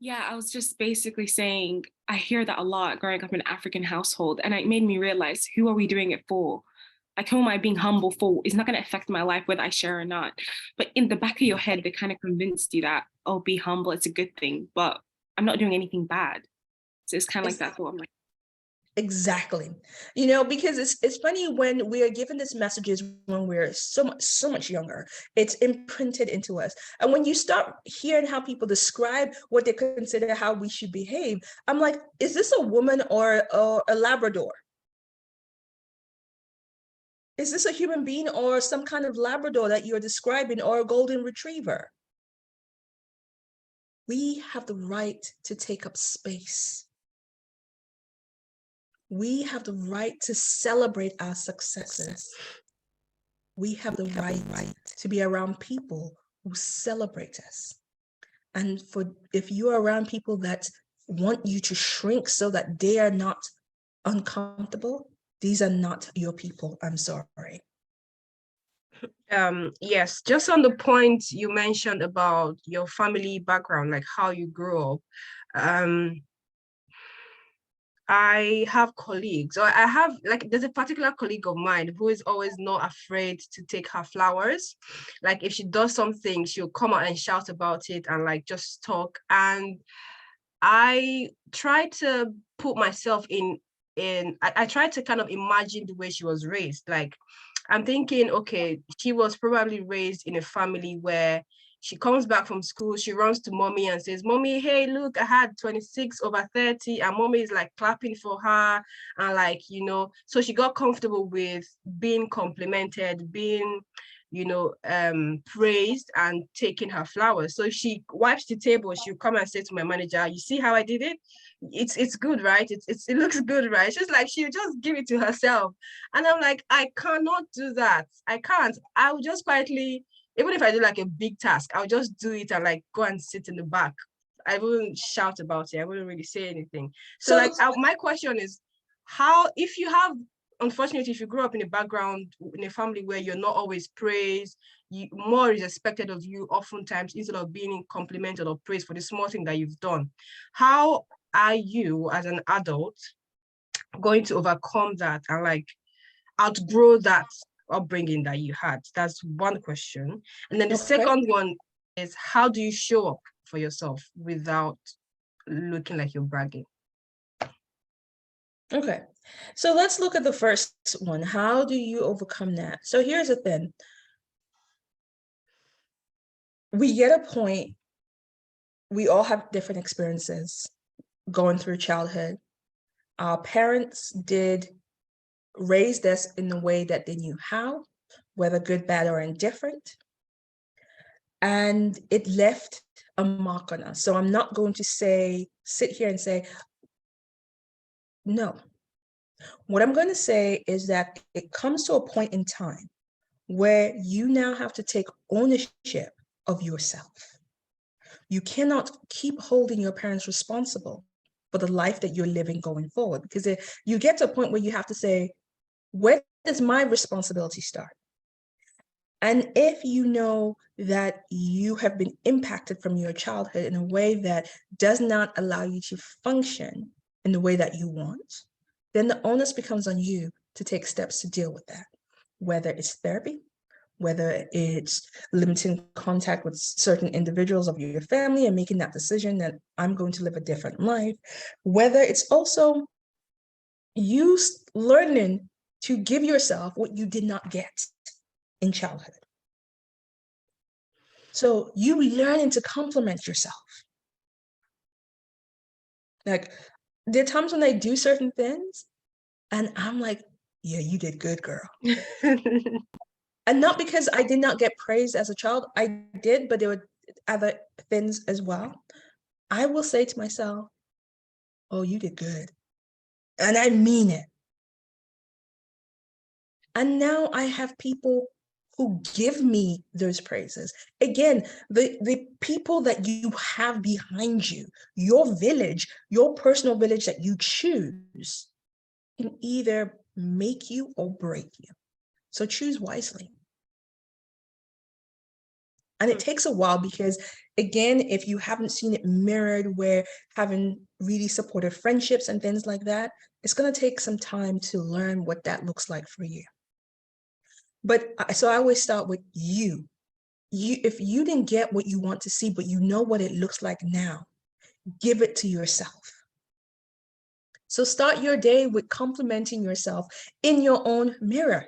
Yeah, I was just basically saying, I hear that a lot growing up in an African household, and it made me realize, who are we doing it for? Like, who am I being humble for? It's not going to affect my life whether I share or not. But in the back of your head, they kind of convinced you that, oh, be humble, it's a good thing, but I'm not doing anything bad. So it's kind of like that thought. I'm like, exactly. You know, because it's funny when we are given these messages when we're so much younger, it's imprinted into us. And when you start hearing how people describe what they consider how we should behave, I'm like, is this a woman or a Labrador? Is this a human being or some kind of Labrador that you're describing, or a golden retriever? We have the right to take up space. We have the right to celebrate our successes. We have the right to be around people who celebrate us. And if you are around people that want you to shrink so that they are not uncomfortable, these are not your people. I'm sorry. Yes, just on the point you mentioned about your family background, like how you grew up. I have colleagues, or I have, like, there's a particular colleague of mine who is always not afraid to take her flowers. Like, if she does something, she'll come out and shout about it and like just talk. And I try to put myself I try to kind of imagine the way she was raised. Like, I'm thinking, okay, she was probably raised in a family where she comes back from school, she runs to mommy and says, mommy, hey, look, I had 26/30, and mommy is like clapping for her. And like, so she got comfortable with being complimented, being, praised and taking her flowers. So if she wipes the table, she'll come and say to my manager, you see how I did it? It's good, right? It looks good, right? She's like, she'll just give it to herself. And I'm like, I cannot do that. I can't. I will just quietly, even if I do like a big task, I'll just do it and like go and sit in the back. I wouldn't shout about it. I wouldn't really say anything. So like, my question is, if you have, unfortunately, if you grew up in a background, in a family where you're not always praised, more is expected of you oftentimes, instead of being complimented or praised for the small thing that you've done. How are you as an adult going to overcome that and like outgrow that upbringing that you had? That's one question. And then the second one is, how do you show up for yourself without looking like you're bragging? Okay, so let's look at the first one. How do you overcome that? So here's the thing. We get a point, we all have different experiences going through childhood. Our parents did raise us in the way that they knew how, whether good, bad, or indifferent. And it left a mark on us. So I'm not going to sit here and say, no. What I'm going to say is that it comes to a point in time where you now have to take ownership of yourself. You cannot keep holding your parents responsible for the life that you're living going forward, because you get to a point where you have to say, where does my responsibility start? And if you know that you have been impacted from your childhood in a way that does not allow you to function in the way that you want, then the onus becomes on you to take steps to deal with that, whether it's therapy, whether it's limiting contact with certain individuals of your family and making that decision that I'm going to live a different life, whether it's also you learning to give yourself what you did not get in childhood. So you learning to compliment yourself. Like, there are times when I do certain things and I'm like, yeah, you did good, girl. And not because I did not get praised as a child, I did, but there were other things as well. I will say to myself, oh, you did good. And I mean it. And now I have people who give me those praises. Again, the people that you have behind you, your village, your personal village that you choose, can either make you or break you. So choose wisely. And it takes a while because, again, if you haven't seen it mirrored where having really supportive friendships and things like that, it's going to take some time to learn what that looks like for you. But so I always start with you. If you didn't get what you want to see, but you know what it looks like now, give it to yourself. So start your day with complimenting yourself in your own mirror.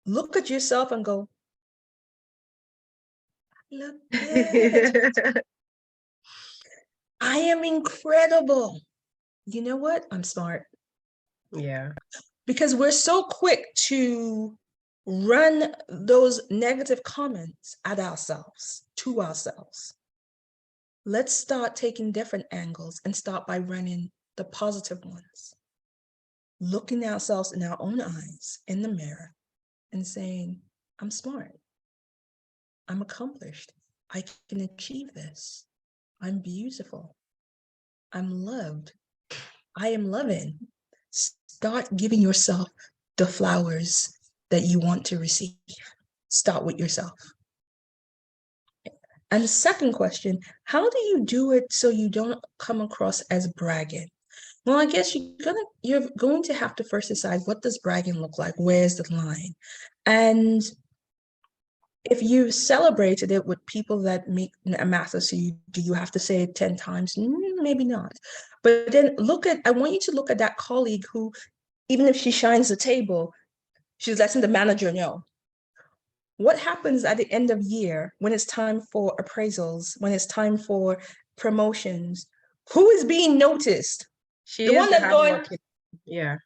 Look at yourself and go, look good. I am incredible. You know what? I'm smart. Yeah. Because we're so quick to run those negative comments at ourselves, to ourselves. Let's start taking different angles and start by running the positive ones. Looking at ourselves in our own eyes in the mirror and saying, I'm smart. I'm accomplished. I can achieve this. I'm beautiful. I'm loved. I am loving. Start giving yourself the flowers that you want to receive. Start with yourself. And the second question, how do you do it so you don't come across as bragging? Well, I guess you're going to have to first decide, what does bragging look like? Where's the line? And if you celebrated it with people that make a matter to you, do you have to say it 10 times? Maybe not. But then I want you to look at that colleague who, even if she shines the table, she's letting the manager know. What happens at the end of year when it's time for appraisals, when it's time for promotions? Who is being noticed? She The is one that's going, yeah.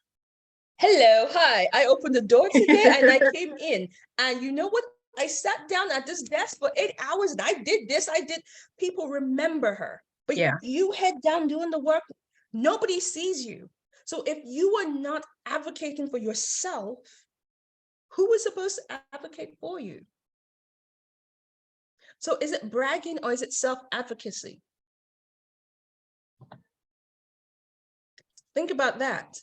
hello, hi, I opened the door today and I came in. And you know what? I sat down at this desk for 8 hours and I did this, I did. People remember her. But Yeah. you head down doing the work, nobody sees you. So if you are not advocating for yourself, who is supposed to advocate for you? So is it bragging or is it self-advocacy? Think about that.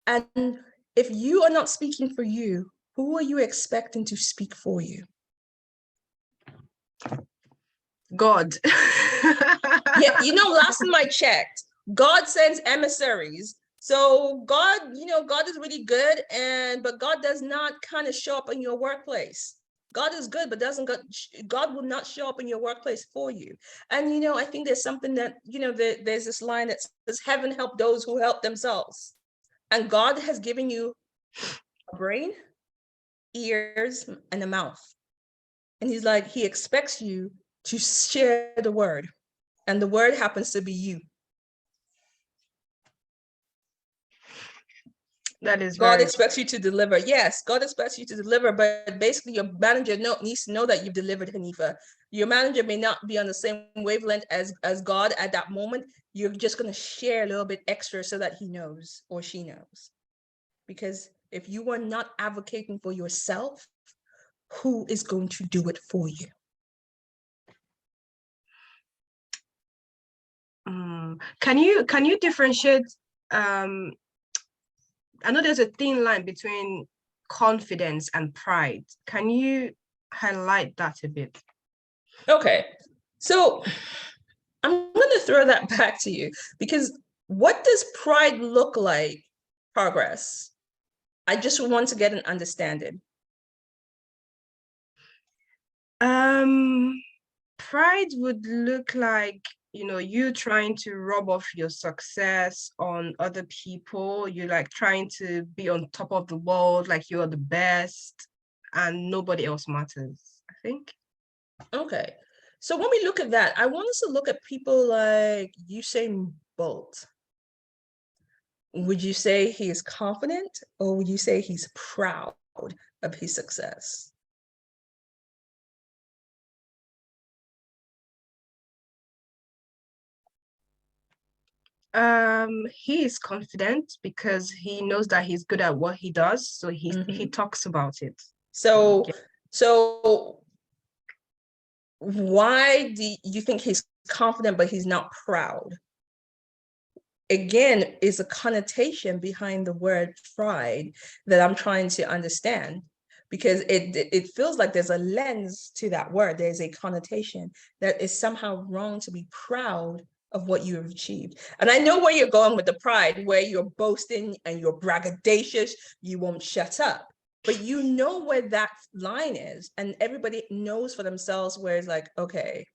And if you are not speaking for you, who are you expecting to speak for you? God. Yeah, last time I checked, God sends emissaries. So God, God is really good, but God does not kind of show up in your workplace. God is good, but God will not show up in your workplace for you. And I think there's something that, there's this line that says, heaven help those who help themselves. And God has given you a brain, ears, and a mouth. And he's like, he expects you to share the word. And the word happens to be you. That is God expects you to deliver. Yes, God expects you to deliver, but basically your manager needs to know that you've delivered, Hanifa. Your manager may not be on the same wavelength as God at that moment. You're just going to share a little bit extra so that he knows or she knows. Because if you are not advocating for yourself, who is going to do it for you? Can you differentiate? I know there's a thin line between confidence and pride. Can you highlight that a bit? Okay, so I'm going to throw that back to you, because what does pride look like? Progress. I just want to get an understanding. Pride would look like, you trying to rub off your success on other people. You like trying to be on top of the world, like you're the best and nobody else matters, I think. Okay. So when we look at that, I want us to look at people like Usain Bolt. Would you say he is confident, or would you say he's proud of his success? He is confident because he knows that he's good at what he does, so he talks about it. So, Yeah. so why do you think he's confident but he's not proud? Again, is a connotation behind the word pride that I'm trying to understand, because it feels like there's a lens to that word. There's a connotation that is somehow wrong to be proud of what you have achieved. And I know where you're going with the pride, where you're boasting and you're braggadocious, you won't shut up. But you know where that line is, and everybody knows for themselves where it's like, okay,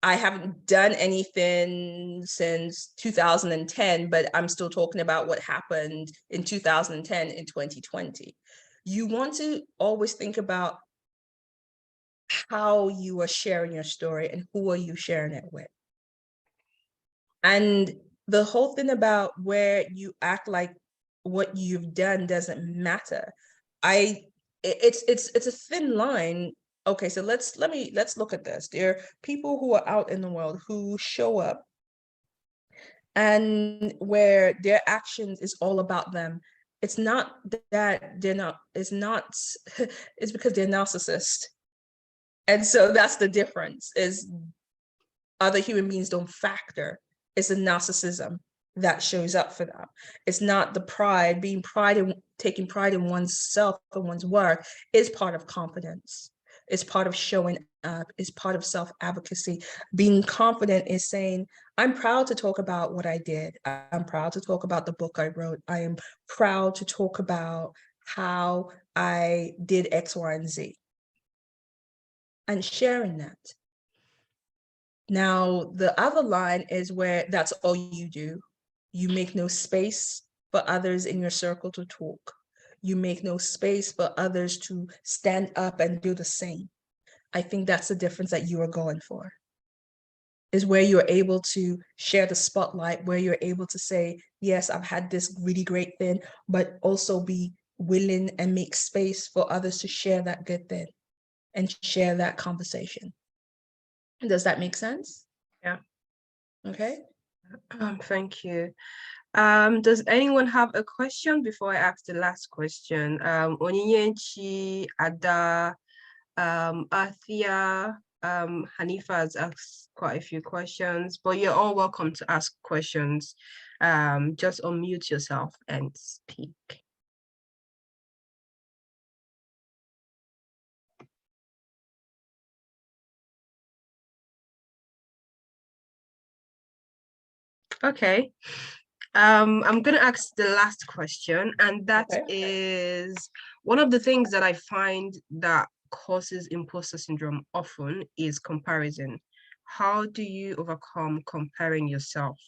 I haven't done anything since 2010, but I'm still talking about what happened in 2010 in 2020. You want to always think about how you are sharing your story and who are you sharing it with. And the whole thing about where you act like what you've done doesn't matter. It's a thin line. Okay, so let's look at this. There are people who are out in the world who show up and where their actions is all about them. It's not that they're not, it's not, it's because they're narcissists. And so that's the difference, is other human beings don't factor. It's the narcissism that shows up for them. It's not the pride. Taking pride in oneself and one's work is part of confidence. It's part of showing up. It's part of self-advocacy. Being confident is saying, I'm proud to talk about what I did. I'm proud to talk about the book I wrote. I am proud to talk about how I did X, Y, and Z. And sharing that. Now, the other line is where that's all you do. You make no space for others in your circle to talk. You make no space for others to stand up and do the same. I think that's the difference that you are going for, is where you're able to share the spotlight, where you're able to say, yes, I've had this really great thing, but also be willing and make space for others to share that good thing and share that conversation. Does that make sense? Yeah. Okay. Thank you. Does anyone have a question before I ask the last question? Onyinyechi, Ada, Athia, Hanifa has asked quite a few questions, but you're all welcome to ask questions. Just unmute yourself and speak. Okay. I'm gonna ask the last question, and that is one of the things that I find that causes imposter syndrome often is comparison. How do you overcome comparing yourself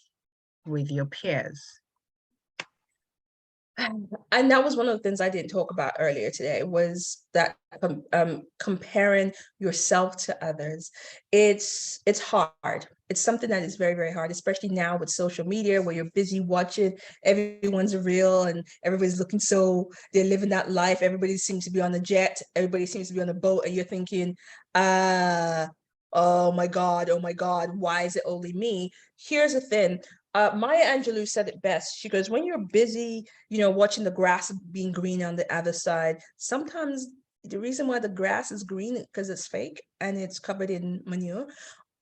with your peers? And that was one of the things I didn't talk about earlier today, was that comparing yourself to others. It's hard. It's something that is very, very hard, especially now with social media, where you're busy watching everyone's reel and everybody's looking, so they're living that life. Everybody seems to be on a jet. Everybody seems to be on a boat, and you're thinking, oh my God, why is it only me? Here's the thing. Maya Angelou said it best. She goes, when you're busy, watching the grass being green on the other side, sometimes the reason why the grass is green is because it's fake and it's covered in manure.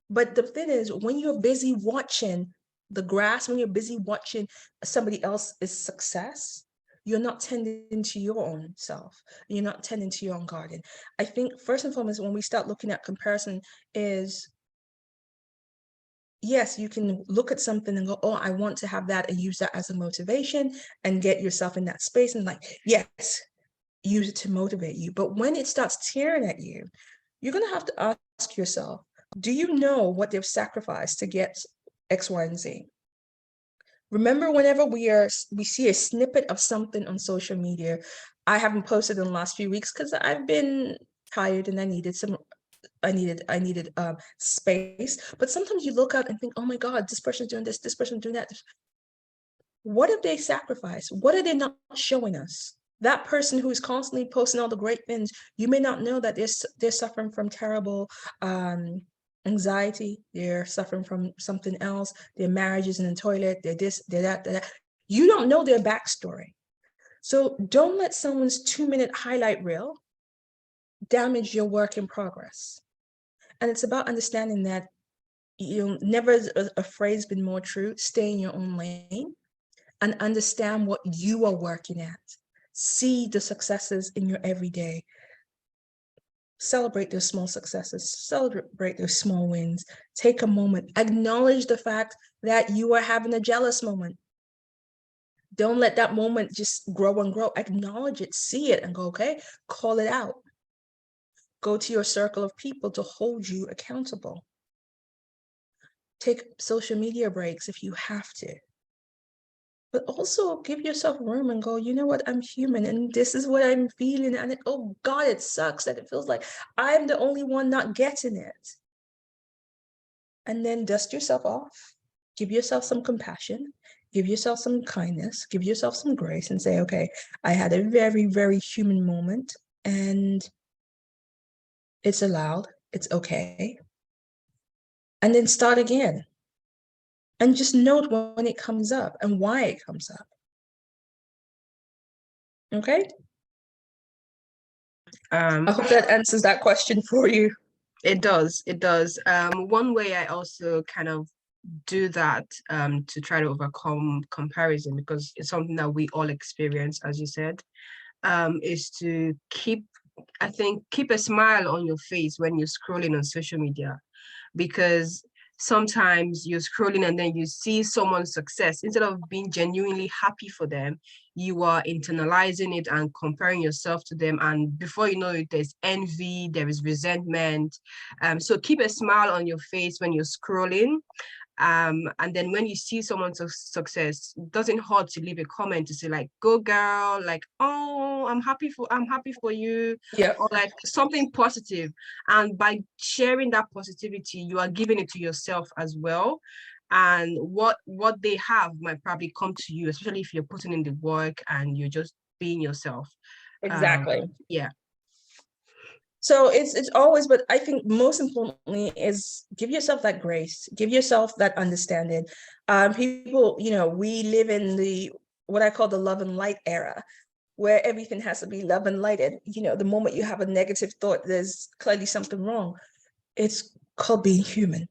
But the thing is, when you're busy watching the grass, when you're busy watching somebody else's success, you're not tending to your own self. You're not tending to your own garden. I think first and foremost, when we start looking at comparison, is yes, you can look at something and go, oh, I want to have that, and use that as a motivation and get yourself in that space, and like, yes, use it to motivate you. But when it starts tearing at you, you're going to have to ask yourself, do you know what they've sacrificed to get X, Y, and Z? Remember, whenever we see a snippet of something on social media, I haven't posted in the last few weeks because I've been tired and I needed space. But sometimes you look out and think, oh my God, this person's doing this person's doing that. What have they sacrificed? What are they not showing us? That person who is constantly posting all the great things, you may not know that they're suffering from terrible anxiety, they're suffering from something else, their marriage is in the toilet, they're this, they're that, they're that. You don't know their backstory. So don't let someone's 2-minute highlight reel damage your work in progress. And it's about understanding that, never has a phrase been more true: stay in your own lane and understand what you are working at. See the successes in your everyday. Celebrate those small successes, celebrate those small wins. Take a moment, acknowledge the fact that you are having a jealous moment. Don't let that moment just grow and grow. Acknowledge it, see it, and go, okay, call it out. Go to your circle of people to hold you accountable. Take social media breaks if you have to. But also give yourself room and go, you know what, I'm human and this is what I'm feeling. And oh God, it sucks that it feels like I'm the only one not getting it. And then dust yourself off, give yourself some compassion, give yourself some kindness, give yourself some grace and say, okay, I had a very, very human moment and it's allowed, it's okay. And then start again. And just note when it comes up and why it comes up. Okay? I hope that answers that question for you. It does. One way I also kind of do that to try to overcome comparison, because it's something that we all experience, as you said, is to keep a smile on your face when you're scrolling on social media, because sometimes you're scrolling and then you see someone's success. Instead of being genuinely happy for them, you are internalizing it and comparing yourself to them. And before you know it, there's envy, there is resentment. So keep a smile on your face when you're scrolling. And then when you see someone's success, it doesn't hurt to leave a comment to say like, go girl, like, oh, I'm happy for you. Yeah. Or like something positive. And by sharing that positivity, you are giving it to yourself as well. And what they have might probably come to you, especially if you're putting in the work and you're just being yourself. Exactly. Yeah. So it's always, but I think most importantly is give yourself that grace, give yourself that understanding. People, we live in what I call the love and light era, where everything has to be love and lighted. The moment you have a negative thought, there's clearly something wrong. It's called being human.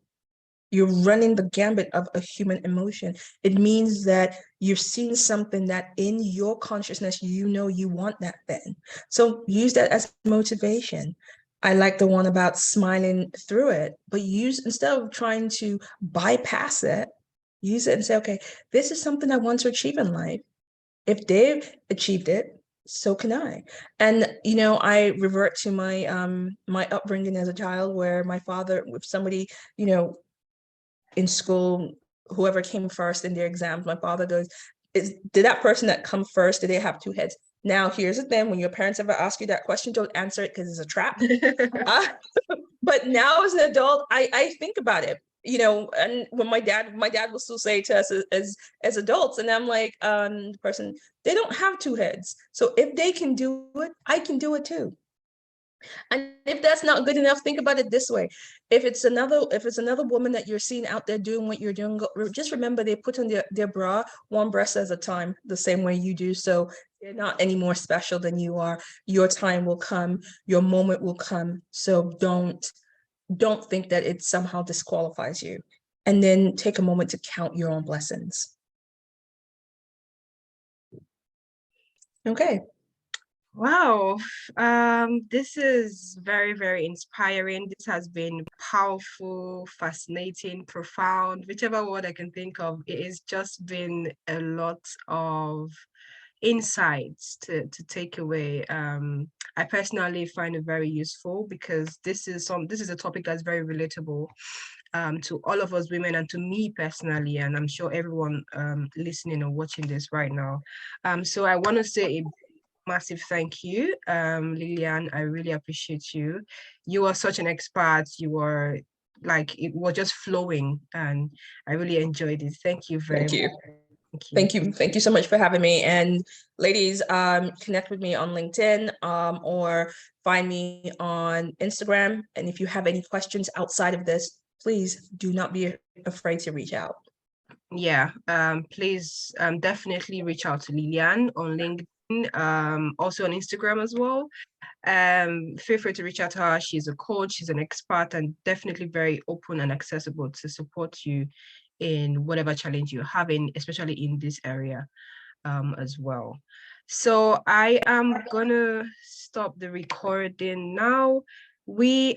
You're running the gambit of a human emotion. It means that you're seeing something that in your consciousness, you want that thing. So use that as motivation. I like the one about smiling through it, but instead of trying to bypass it, use it and say, okay, this is something I want to achieve in life. If they've achieved it, so can I. And I revert to my upbringing as a child, where my father, if somebody, in school, whoever came first in their exams, my father goes, did that person that come first, did they have two heads? Now, here's the thing: when your parents ever ask you that question, don't answer it because it's a trap. But now as an adult, I think about it, and when my dad will still say to us as adults, and I'm like, the person, they don't have two heads. So if they can do it, I can do it too. And if that's not good enough, think about it this way: if it's another woman that you're seeing out there doing what you're doing, just remember they put on their bra one breast at a time, the same way you do. So they're not any more special than you are. Your time will come, your moment will come. So don't think that it somehow disqualifies you. And then take a moment to count your own blessings. Okay. Wow. This is very, very inspiring. This has been powerful, fascinating, profound, whichever word I can think of. It has just been a lot of insights to take away. I personally find it very useful because this is a topic that's very relatable to all of us women and to me personally, and I'm sure everyone listening or watching this right now. So I want to say a massive thank you, Lillian. I really appreciate you. You are such an expert. You are like, it was just flowing, and I really enjoyed it. Thank you very Thank you. much. Thank you. Thank you. Thank you so much for having me. And ladies, connect with me on LinkedIn or find me on Instagram. And if you have any questions outside of this, please do not be afraid to reach out. Yeah, please definitely reach out to Lillian on LinkedIn, also on Instagram as well. Feel free to reach out to her. She's a coach, she's an expert, and definitely very open and accessible to support you in whatever challenge you're having, especially in this area as well. So I am gonna stop the recording now. We